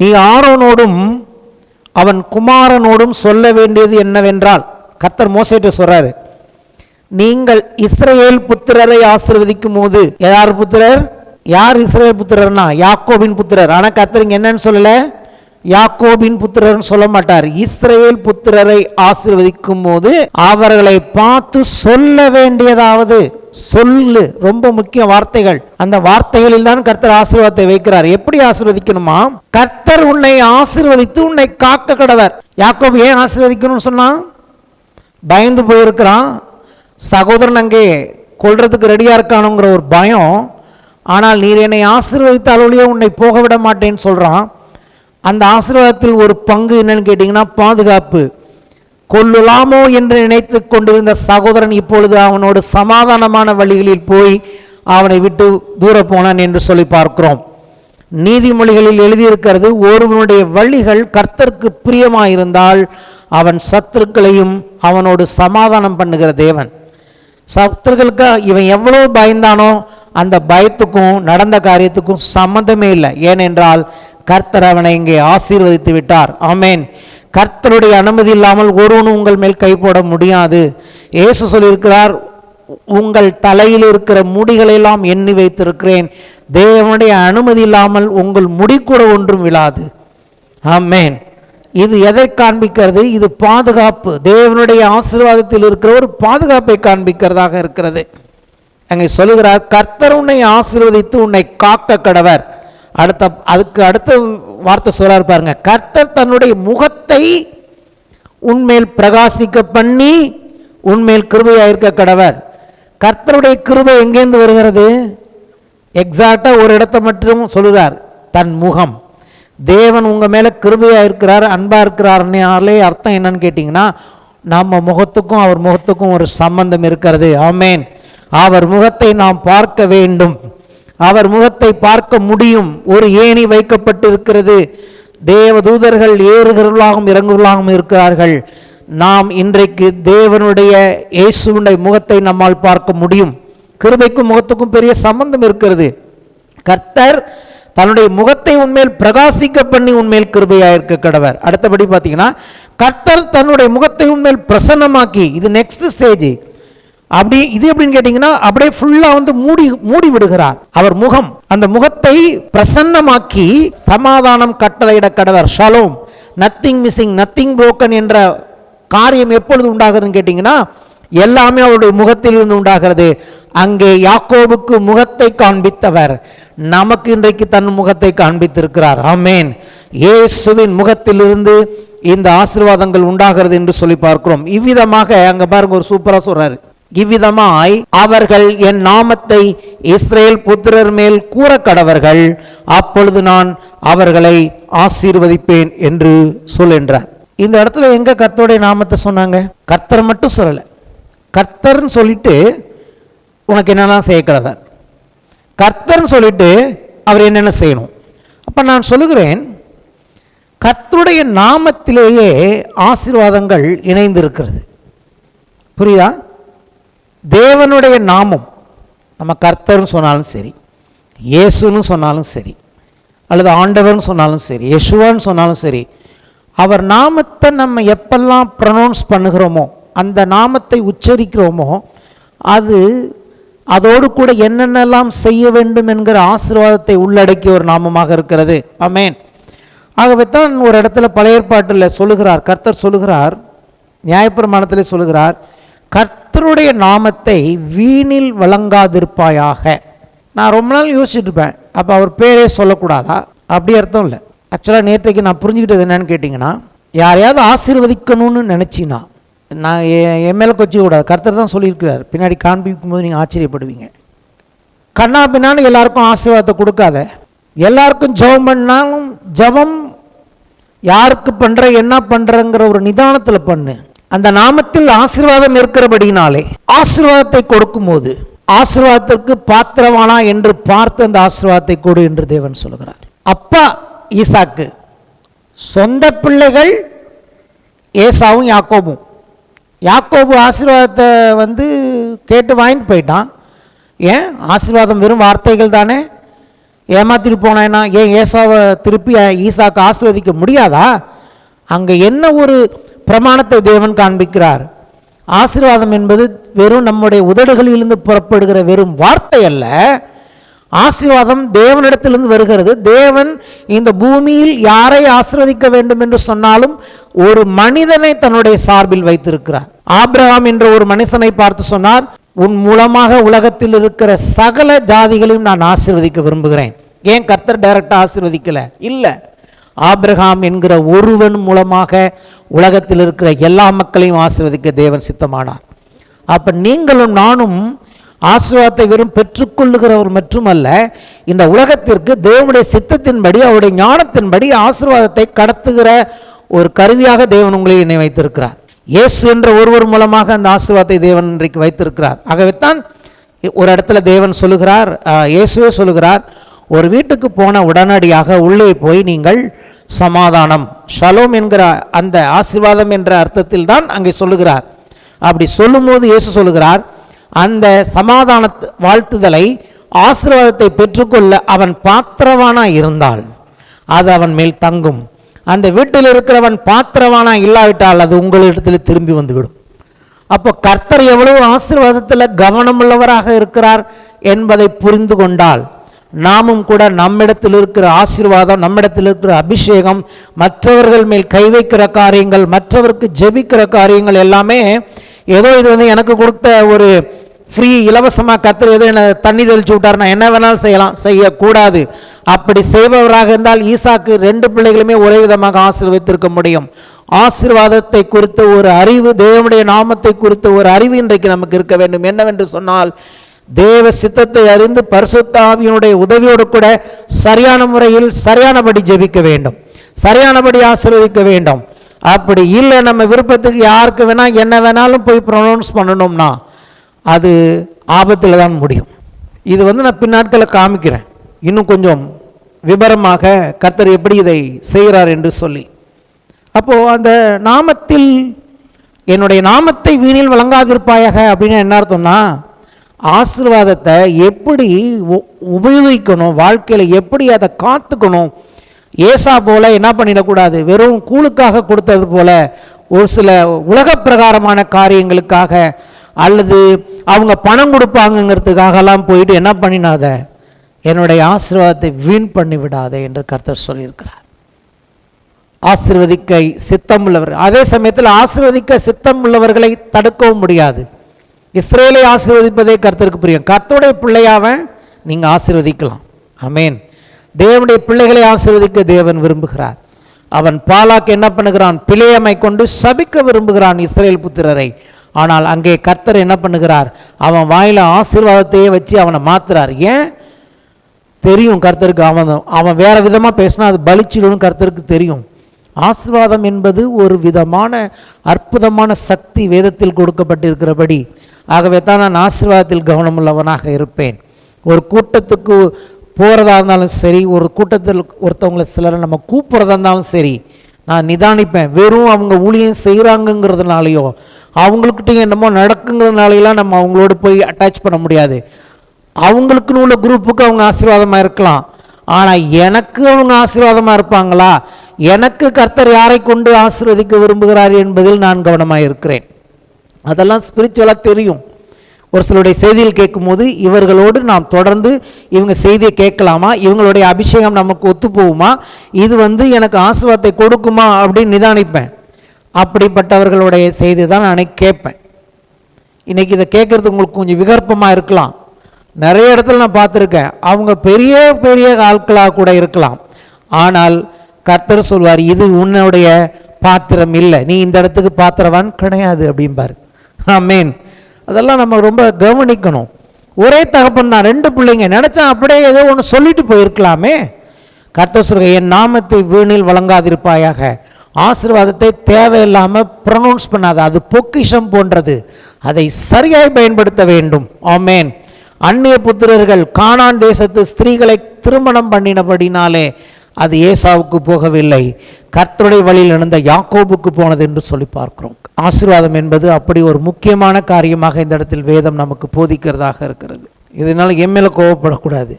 நீ ஆரோனோடும் அவன் குமாரனோடும் சொல்ல வேண்டியது என்னவென்றால், கர்த்தர் மோசேட்ட சொல்றாரு, நீங்கள் இஸ்ரவேல் புத்திரரை ஆசீர்வதிக்கும் போது, யார் புத்திரர், யார் இஸ்ரவேல் புத்திரர்னா யாக்கோபின் புத்திரர். ஆனால் கர்த்தர் இங்க என்னன்னு சொல்லல, யாக்கோபின் புத்திரர்னு சொல்ல மாட்டார். இஸ்ரவேல் புத்திரரை ஆசீர்வதிக்கும் போது அவர்களை பார்த்து சொல்ல வேண்டியதாவது சொல்லு. ரொம்ப முக்கிய வார்த்தைகள். அந்த வார்த்தைகளில் தான் கர்த்தர் ஆசீர்வாதத்தை வைக்கிறார். எப்படி ஆசீர்வதிக்கணுமா? கர்த்தர் உன்னை ஆசீர்வதித்து உன்னை காக்க கடவர். யாக்கோபு ஏன் ஆசீர்வதிக்கணும்னு சொன்னா? பயந்து போயிருக்கிறான். சகோதரன் அங்கே கொல்றதுக்கு ரெடியா இருக்கானுங்கிற ஒரு பயம். ஆனால் நீர் என்னை ஆசீர்வதித்தாலொழிய உன்னை போக விட மாட்டேன்னு சொல்றான். அந்த ஆசீர்வாதத்தில் ஒரு பங்கு என்னன்னு கேட்டீங்கன்னா பாதுகாப்பு. கொல்லலாமோ என்று நினைத்து கொண்டிருந்த சகோதரன் இப்பொழுது அவனோடு சமாதானமான வழிகளில் போய் அவனை விட்டு தூர போனான் என்று சொல்லி பார்க்கிறோம். நீதிமொழிகளில் எழுதியிருக்கிறது, ஒருவனுடைய வழிகள் கர்த்தருக்கு பிரியமாயிருந்தால் அவன் சத்துருக்களையும் அவனோடு சமாதானம் பண்ணுகிற தேவன். சத்துருக்களுக்கு இவன் எவ்வளவு பயந்தானோ அந்த பயத்துக்கும் நடந்த காரியத்துக்கும் சம்பந்தமே இல்லை. ஏனென்றால் கர்த்தர் அவனை இங்கே ஆசீர்வதித்து விட்டார். ஆமேன். கர்த்தருடைய அனுமதி இல்லாமல் ஒருவனும் உங்கள் மேல் கை போட முடியாது. இயேசு சொல்லியிருக்கிறார், உங்கள் தலையில் இருக்கிற முடிகளெல்லாம் எண்ணி வைத்திருக்கிறேன். தேவனுடைய அனுமதி இல்லாமல் உங்கள் முடி கூட ஒன்றும் விழாது. ஆமேன். இது எதை காண்பிக்கிறது? இது பாதுகாப்பு. தேவனுடைய ஆசீர்வாதத்தில் இருக்கிற ஒரு பாதுகாப்பை காண்பிக்கிறதாக இருக்கிறது. அங்கே சொல்லுகிறார், கர்த்தர் உன்னை ஆசீர்வதித்து உன்னை காக்க கடவர். அதுக்கு அடுத்த வார்த்தை சொல்றாரு பாருங்க, கர்த்தர் தன்னுடைய முகத்தை உன்மேல் பிரகாசிக்க பண்ணி உன்மேல் கிருபையாயிருக்க கடவர். கர்த்தருடைய கிருபை எங்கேருந்து வருகிறது? எக்ஸாக்டா ஒரு இடத்தை மட்டும் சொல்லுறார், தன் முகம். தேவன் உங்க மேல கிருபையா இருக்கிறார், அன்பா இருக்கிறார்னாலே அர்த்தம் என்னன்னு கேட்டீங்கன்னா, நம்ம முகத்துக்கும் அவர் முகத்துக்கும் ஒரு சம்பந்தம் இருக்கிறது. ஆமேன். அவர் முகத்தை நாம் பார்க்க வேண்டும். அவர் முகத்தை பார்க்க முடியும். ஒரு ஏணி வைக்கப்பட்டிருக்கிறது. தேவ தூதர்கள் ஏறுகிறவர்களாகவும் இறங்குவர்களாகவும் இருக்கிறார்கள். நாம் இன்றைக்கு தேவனுடைய இயேசுவினுடைய முகத்தை நம்மால் பார்க்க முடியும். கிருபைக்கும் முகத்துக்கும் பெரிய சம்பந்தம் இருக்கிறது. கர்த்தர் தன்னுடைய முகத்தை உன்மேல் பிரகாசிக்க பண்ணி உன்மேல் கிருபையாயிருக்க கடவர். அடுத்தபடி பார்த்தீங்கன்னா, கர்த்தர் தன்னுடைய முகத்தை உன்மேல் பிரசன்னமாக்கி, இது நெக்ஸ்ட் ஸ்டேஜ். அப்படி இது எப்படின்னு கேட்டீங்கன்னா, அப்படியே ஃபுல்லா வந்து மூடி விடுகிறார். அவர் முகம், அந்த முகத்தை பிரசன்னமாக்கி சமாதானம் கட்டளையிட கடவர். Shalom, nothing missing, nothing broken என்ற காரியம் எப்பொழுது உண்டாகிறதுன்னு கேட்டீங்கன்னா, எல்லாமே அவருடைய முகத்தில் இருந்து உண்டாகிறது. அங்கே யாக்கோபுக்கு முகத்தை காண்பித்தவர் நமக்கு இன்றைக்கு தன் முகத்தை காண்பித்திருக்கிறார். ஆமேன். இயேசுவின் முகத்திலிருந்து இந்த ஆசீர்வாதங்கள் உண்டாகிறது என்று சொல்லி பார்க்கிறோம். இவ்விதமாக அங்க பாருங்க, ஒரு சூப்பரா சொல்றாரு, இவ்விதமாய் அவர்கள் என் நாமத்தை இஸ்ரவேல் புத்திரர் மேல் கூற கடவர்கள், அப்பொழுது நான் அவர்களை ஆசீர்வதிப்பேன் என்று சொல்கின்றார். இந்த இடத்துல எங்க கர்த்தருடைய நாமத்தை சொன்னாங்க? கர்த்தர் மட்டும் சொல்லல. கர்த்தர்னு சொல்லிட்டு உனக்கு என்னென்ன செய்ய கடவர், கர்த்தர்னு சொல்லிட்டு அவர் என்னென்ன செய்யணும். அப்ப நான் சொல்லுகிறேன், கர்த்தருடைய நாமத்திலேயே ஆசீர்வாதங்கள் இணைந்திருக்கிறது. புரியுதா? தேவனுடைய நாமம், நம்ம கர்த்தர்னு சொன்னாலும் சரி, இயேசுன்னு சொன்னாலும் சரி, அல்லது ஆண்டவர்னு சொன்னாலும் சரி, யெஷுவான்னு சொன்னாலும் சரி, அவர் நாமத்தை நம்ம எப்பெல்லாம் ப்ரொனவுன்ஸ் பண்ணுகிறோமோ, அந்த நாமத்தை உச்சரிக்கிறோமோ, அதோடு கூட என்னென்னலாம் செய்ய வேண்டும் என்கிற ஆசீர்வாதத்தை உள்ளடக்கிய ஒரு நாமமாக இருக்கிறது. ஆமென். ஆகவே தான் ஒரு இடத்துல பழைய ஏற்பாட்டில் சொல்லுகிறார், கர்த்தர் சொல்லுகிறார், நியாயப்பிரமாணத்திலே சொல்லுகிறார், கர்த்தருடைய நாமத்தை வீணில் வழங்காதிருப்பாயாக. நான் ரொம்ப நாள் யோசிச்சுட்டு இருப்பேன், அப்போ அவர் பேரே சொல்லக்கூடாதா? அப்படி அர்த்தம் இல்லை. ஆக்சுவலாக நேற்றைக்கு நான் புரிஞ்சுக்கிட்டது என்னன்னு கேட்டிங்கன்னா, யாரையாவது ஆசீர்வதிக்கணும்னு நினச்சின்னா நான் என் மேலே கொச்சிக்கூடாது. கர்த்தர் தான் சொல்லியிருக்கிறார். பின்னாடி காண்பிக்கும் போது நீங்கள் ஆச்சரியப்படுவீங்க. கண்ணா பின்னான்னு எல்லாருக்கும் ஆசீர்வாதத்தை கொடுக்காத. எல்லாருக்கும் ஜெபம் பண்ணாலும் ஜெபம் யாருக்கு பண்ணுற என்ன பண்ணுறங்கிற ஒரு நிதானத்தில் பண்ணு. அந்த நாமத்தில் ஆசீர்வாதம் இருக்கிறபடினாலே ஆசீர்வாதத்தை கொடுக்கும்போது ஆசீர்வாதத்திற்கு பாத்திரவானா என்று பார்த்து அந்த ஆசீர்வாதத்தை கொடு என்று தேவன் சொல்கிறார். அப்பா ஈசாக்கு சொந்த பிள்ளைகள் ஏசாவும் யாக்கோபும். யாக்கோபு ஆசீர்வாதத்தை கேட்டு வாங்கிட்டு போயிட்டான். ஏன்? ஆசீர்வாதம் வெறும் வார்த்தைகள் தானே, ஏமாத்திட்டு போனேன்னா ஏன் ஏசாவை திருப்பி ஈசாக்கு ஆசீர்வதிக்க முடியாதா? அங்கே என்ன ஒரு பிரமாணத்தை தேவன் காண்பிக்கிறார். ஆசீர்வாதம் என்பது வெறும் நம்முடைய உதடுகளிலிருந்து புறப்படுகிற வெறும் வார்த்தை அல்ல, ஆசீர்வாதம் தேவனிடத்திலிருந்து வருகிறது. தேவன் இந்த பூமியில் யாரை ஆசீர்வதிக்க வேண்டும் என்று சொன்னாலும் ஒரு மனிதனை தன்னுடைய சார்பில் வைத்திருக்கிறார். ஆபிரகாம் என்ற ஒரு மனுஷனை பார்த்து சொன்னார், உன் மூலமாக உலகத்தில் இருக்கிற சகல ஜாதிகளையும் நான் ஆசீர்வதிக்க விரும்புகிறேன். ஏன் கர்த்தர் டைரக்டா ஆசீர்வதிக்கல? இல்ல, ஆபிரகாம் என்கிற ஒருவன் மூலமாக உலகத்தில் இருக்கிற எல்லா மக்களையும் ஆசீர்வதிக்க தேவன் சித்தமானார். அப்ப நீங்களும் நானும் ஆசீர்வாதத்தை வெறும் பெற்றுக்கொள்ளுகிறவர் மட்டுமல்ல, இந்த உலகத்திற்கு தேவனுடைய சித்தத்தின்படி அவருடைய ஞானத்தின்படி ஆசீர்வாதத்தை கடத்துகிற ஒரு கருவியாக தேவன் உங்களை என்னை வைத்திருக்கிறார். இயேசு என்ற ஒருவர் மூலமாக அந்த ஆசீர்வாதத்தை தேவன் இன்றைக்கு வைத்திருக்கிறார். ஆகவே தான் ஒரு இடத்துல தேவன் சொல்லுகிறார், இயேசுவே சொல்லுகிறார், ஒரு வீட்டுக்கு போன உடனடியாக உள்ளே போய் நீங்கள் சமாதானம், ஷலோம் என்கிற அந்த ஆசீர்வாதம் என்ற அர்த்தத்தில் தான் அங்கே சொல்லுகிறார். அப்படி சொல்லும்போது இயேசு சொல்லுகிறார், அந்த சமாதான வாழ்த்துதலை ஆசீர்வாதத்தை பெற்றுக்கொள்ள அவன் பாத்திரவானா இருந்தால் அது அவன் மேல் தங்கும். அந்த வீட்டில் இருக்கிறவன் பாத்திரவானா இல்லாவிட்டால் அது உங்களிடத்தில் திரும்பி வந்துவிடும். அப்போ கர்த்தர் எவ்வளவு ஆசீர்வாதத்தில் கவனமுள்ளவராக இருக்கிறார் என்பதை புரிந்து கொண்டால் நாமும் கூட நம்மிடத்தில் இருக்கிற ஆசீர்வாதம், நம்மிடத்தில் இருக்கிற அபிஷேகம், மற்றவர்கள் மேல் கை வைக்கிற காரியங்கள், மற்றவருக்கு ஜெபிக்கிற காரியங்கள் எல்லாமே ஏதோ இது வந்து எனக்கு கொடுத்த ஒரு ஃப்ரீ இலவசமாக கர்த்தர் ஏதோ என்ன தண்ணி தெளிச்சு விட்டார், நான் என்ன வேணாலும் செய்யலாம், செய்யக்கூடாது. அப்படி செய்பவராக இருந்தால் ஈசாக்கு 2 பிள்ளைகளுமே ஒரே விதமாக ஆசீர்வதித்திருக்க முடியும். ஆசீர்வாதத்தை குறித்த ஒரு அறிவு, தேவனுடைய நாமத்தை குறித்த ஒரு அறிவு இன்றைக்கு நமக்கு இருக்க வேண்டும். என்னவென்று சொன்னால், தேவ சித்தத்தை அறிந்து பரிசுத்த ஆவியினுடைய உதவியோடு கூட சரியான முறையில் சரியானபடி ஜெபிக்க வேண்டும், சரியானபடி ஆசீர்வதிக்க வேண்டும். அப்படி இல்லை, நம்ம விருப்பத்துக்கு யாருக்கு வேணா என்ன வேணாலும் போய் ப்ரொனவுன்ஸ் பண்ணணும்னா அது ஆபத்தில் தான் முடியும். இது வந்து நான் பின்னாட்களில் காமிக்கிறேன் இன்னும் கொஞ்சம் விபரமாக கர்த்தர் எப்படி இதை செய்கிறார் என்று சொல்லி. அப்போது அந்த நாமத்தில் என்னுடைய நாமத்தை வீணில் வழங்காதிருப்பாயாக அப்படின்னு என்ன அர்த்தம்னா, ஆசீர்வாதத்தை எப்படி உபயோகிக்கணும், வாழ்க்கையில் எப்படி அதை காத்துக்கணும். ஏசா போல என்ன பண்ணிடக்கூடாது, வெறும் கூழுக்காக கொடுத்தது போல ஒரு சில உலக பிரகாரமான காரியங்களுக்காக அல்லது அவங்க பணம் கொடுப்பாங்கிறதுக்காகலாம் போயிட்டு என்ன பண்ணினாத, என்னுடைய ஆசீர்வாதத்தை வீண் பண்ணி விடாதே என்று கர்த்தர் சொல்லியிருக்கிறார். ஆசீர்வதிக்க சித்தம் உள்ளவர், அதே சமயத்தில் ஆசீர்வதிக்க சித்தம் உள்ளவர்களை தடுக்கவும் முடியாது. இஸ்ரேலை ஆசீர்வதிப்பதே கர்த்தருக்கு பிரியம். கர்த்தருடைய பிள்ளையாவ நீங்கள் ஆசீர்வதிக்கலாம். ஆமேன். தேவனுடைய பிள்ளைகளை ஆசீர்வதிக்க தேவன் விரும்புகிறார். அவன் பாலாக்கு என்ன பண்ணுகிறான், பிழையமை கொண்டு சபிக்க விரும்புகிறான் இஸ்ரேல் புத்திரரை. ஆனால் அங்கே கர்த்தர் என்ன பண்ணுகிறார், அவன் வாயில ஆசீர்வாதத்தையே வச்சு அவனை மாத்துறார். ஏன் தெரியும் கர்த்தருக்கு, அவன் வேற விதமாக பேசினா அது பலிச்சிடும் கர்த்தருக்கு தெரியும். ஆசீர்வாதம் என்பது ஒரு விதமான அற்புதமான சக்தி வேதத்தில் கொடுக்கப்பட்டிருக்கிறபடி. ஆகவே தான் நான் ஆசீர்வாதத்தில் கவனமுள்ளவனாக இருப்பேன். ஒரு கூட்டத்துக்கு போகிறதா இருந்தாலும் சரி, ஒரு கூட்டத்தில் ஒருத்தவங்களை சிலரை நம்ம கூப்பிட்றதா இருந்தாலும் சரி, நான் நிதானிப்பேன். வெறும் அவங்க ஊழியம் செய்கிறாங்கங்கிறதுனாலையோ அவங்கக்கிட்டையும் என்னமோ நடக்குங்கிறதுனாலையெல்லாம் நம்ம அவங்களோடு போய் அட்டாச் பண்ண முடியாது. அவங்களுக்குன்னு உள்ள குரூப்புக்கு அவங்க ஆசீர்வாதமாக இருக்கலாம், ஆனால் எனக்கு அவங்க ஆசீர்வாதமாக இருப்பாங்களா, எனக்கு கர்த்தர் யாரை கொண்டு ஆசீர்வதிக்க விரும்புகிறார் என்பதில் நான் கவனமாக இருக்கிறேன். அதெல்லாம் ஸ்பிரிச்சுவலாக தெரியும். ஒரு சிலருடைய செய்தியில் கேட்கும்போது இவர்களோடு நாம் தொடர்ந்து இவங்க செய்தியை கேட்கலாமா, இவங்களுடைய அபிஷேகம் நமக்கு ஒத்து போகுமா, இது வந்து எனக்கு ஆசீர்வாதத்தை கொடுக்குமா அப்படின்னு நிதானிப்பேன். அப்படிப்பட்டவர்களுடைய செய்தி தான் நான் கேட்பேன். இன்றைக்கி இதை கேட்குறது உங்களுக்கு கொஞ்சம் விகற்பமாக இருக்கலாம். நிறைய இடத்துல நான் பார்த்துருக்கேன், அவங்க பெரிய பெரிய ஆட்களாக கூட இருக்கலாம். ஆனால் கர்த்தர் சொல்வார், இது உன்னுடைய பாத்திரம் இல்லை, நீ இந்த இடத்துக்கு பாத்திரவான் கிடையாது அப்படிம்பார். ஆமேன். அதெல்லாம் நம்ம ரொம்ப கவனிக்கணும். ஒரே தகப்பன் தான், 2 பிள்ளைங்க, நினச்சா அப்படியே ஏதோ ஒன்று சொல்லிட்டு போயிருக்கலாமே. கர்த்தர் சொல்லுங்க, என் நாமத்தை வீணில் வழங்காதிருப்பாயாக. ஆசீர்வாதத்தை தேவையில்லாமல் ப்ரொனவுன்ஸ் பண்ணாத, அது பொக்கிஷம் போன்றது, அதை சரியாய் பயன்படுத்த வேண்டும். ஆமேன். அந்நிய புத்திரர்கள் கானான் தேசத்து ஸ்திரீகளை திருமணம் பண்ணினபடினாலே அது ஏசாவுக்கு போகவில்லை, கர்த்தருடைய வழியில் நடந்த யாக்கோபுக்கு போனது என்று சொல்லி பார்க்கிறோம். ஆசீர்வாதம் என்பது அப்படி ஒரு முக்கியமான காரியமாக இந்த இடத்தில் வேதம் நமக்கு போதிக்கிறதாக இருக்கிறது. இதனால் எம்எல்ஏ கோவப்படக்கூடாது.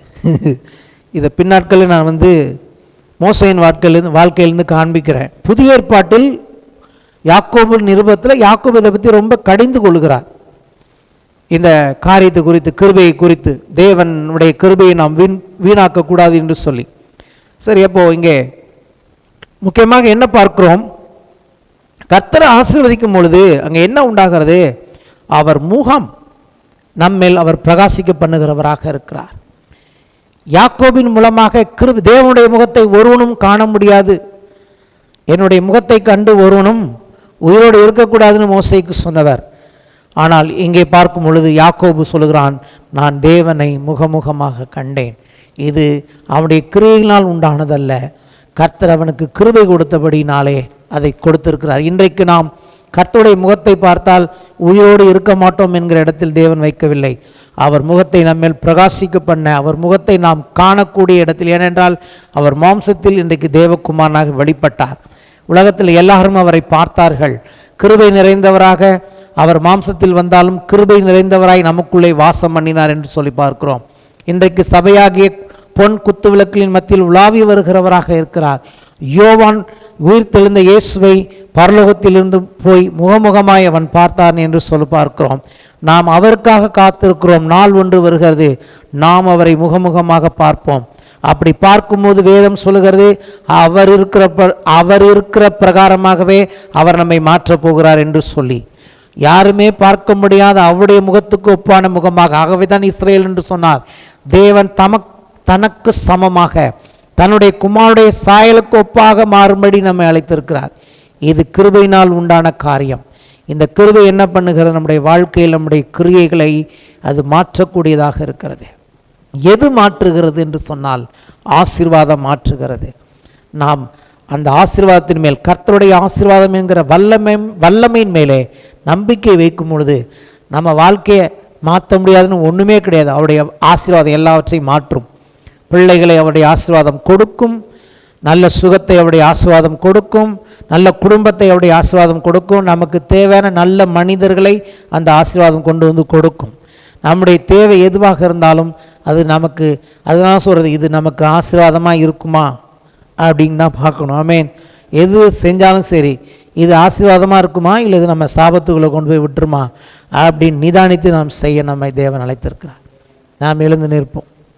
இதை பின்னாட்களில் நான் வந்து மோசையின் வாழ்க்கையிலிருந்து காண்பிக்கிறேன். புதிய ஏற்பாட்டில் யாக்கோபு நிருபத்தில் யாக்கோபு இதை பற்றி ரொம்ப கடிந்து கொள்கிறார். இந்த காரியத்தை குறித்து, கிருபையை குறித்து, தேவனுடைய கிருபையை நாம் வீணாக்கக்கூடாது என்று சொல்லி. சரி, அப்போ இங்கே முக்கியமாக என்ன பார்க்கிறோம்? கர்த்தரை ஆசீர்வதிக்கும் பொழுது அங்கே என்ன உண்டாகிறது? அவர் முகம் நம்மேல் அவர் பிரகாசிக்க பண்ணுகிறவராக இருக்கிறார். யாக்கோபின் மூலமாக தேவனுடைய முகத்தை ஒருவனும் காண முடியாது, என்னுடைய முகத்தை கண்டு ஒருவனும் உயிரோடு இருக்கக்கூடாதுன்னு மோசேக்கு சொன்னவர். ஆனால் இங்கே பார்க்கும் பொழுது யாக்கோபு சொல்லுகிறான், நான் தேவனை முகமுகமாக கண்டேன். இது அவனுடைய கிருபையினால் உண்டானதல்ல, கர்த்தர் அவனுக்கு கிருபை கொடுத்தபடினாலே அதை கொடுத்திருக்கிறார். இன்றைக்கு நாம் கர்த்தருடைய முகத்தை பார்த்தால் உயிரோடு இருக்க மாட்டோம் என்கிற இடத்தில் தேவன் வைக்கவில்லை. அவர் முகத்தை நம்மேல் பிரகாசிக்க பண்ண, அவர் முகத்தை நாம் காணக்கூடிய இடத்தில். ஏனென்றால் அவர் மாம்சத்தில் இன்றைக்கு தேவகுமாரனாக வெளிப்பட்டார். உலகத்தில் எல்லாரும் அவரை பார்த்தார்கள். கிருபை நிறைந்தவராக அவர் மாம்சத்தில் வந்தாலும் கிருபை நிறைந்தவராய் நமக்குள்ளே வாசம் பண்ணினார் என்று சொல்லி பார்க்கிறோம். இன்றைக்கு சபையாகிய பொன் குத்து விளக்கின் மத்தியில் உலாவி வருகிறவராக இருக்கிறார். யோவான் உயிர் தெழுந்த இயேசுவை பரலோகத்திலிருந்து போய் முகமுகமாய் அவன் பார்த்தான் என்று சொல்லி பார்க்கிறோம். நாம் அவருக்காக காத்திருக்கிறோம். நாள் ஒன்று வருகிறது, நாம் அவரை முகமுகமாக பார்ப்போம். அப்படி பார்க்கும்போது வேதம் சொல்லுகிறது, அவர் இருக்கிற பிரகாரமாகவே அவர் நம்மை மாற்றப் போகிறார் என்று சொல்லி. யாருமே பார்க்க முடியாத அவருடைய முகத்துக்கு ஒப்பான முகமாக. ஆகவே தான் இஸ்ரவேல் என்று சொன்னார். தேவன் தனக்கு சமமாக தன்னுடைய குமாரனுடைய சாயலுக்கு ஒப்பாக மாறும்படி நம்மை அழைத்திருக்கிறார். இது கிருபையினால் உண்டான காரியம். இந்த கிருபை என்ன பண்ணுகிறது? நம்முடைய வாழ்க்கையில் நம்முடைய கிரியைகளை அது மாற்றக்கூடியதாக இருக்கிறது. எது மாற்றுகிறது என்று சொன்னால் ஆசீர்வாதம் மாற்றுகிறது. நாம் அந்த ஆசீர்வாதத்தின் மேல், கர்த்தருடைய ஆசீர்வாதம் என்கிற வல்லமையின் மேலே நம்பிக்கை வைக்கும் பொழுது நம்ம வாழ்க்கையை மாற்ற முடியாதுன்னு ஒன்றுமே கிடையாது. அவருடைய ஆசீர்வாதம் எல்லாவற்றையும் மாற்றும். பிள்ளைகளை அவருடைய ஆசீர்வாதம் கொடுக்கும், நல்ல சுகத்தை அவருடைய ஆசீர்வாதம் கொடுக்கும், நல்ல குடும்பத்தை அவருடைய ஆசீர்வாதம் கொடுக்கும், நமக்கு தேவையான நல்ல மனிதர்களை அந்த ஆசீர்வாதம் கொண்டு வந்து கொடுக்கும். நம்முடைய தேவை எதுவாக இருந்தாலும் அது நமக்கு, அதனால் சொல்கிறது, இது நமக்கு ஆசீர்வாதமாக இருக்குமா அப்படின்னு தான் பார்க்கணும். ஆமேன். எது செஞ்சாலும் சரி, இது ஆசீர்வாதமாக இருக்குமா இல்லை இது நம்ம சாபத்துக்குள்ளே கொண்டு போய் விட்டுருமா அப்படின்னு நிதானித்து நாம் செய்ய நம்மை தேவன் அழைத்திருக்கிறார். நாம் எழுந்து நிற்போம்.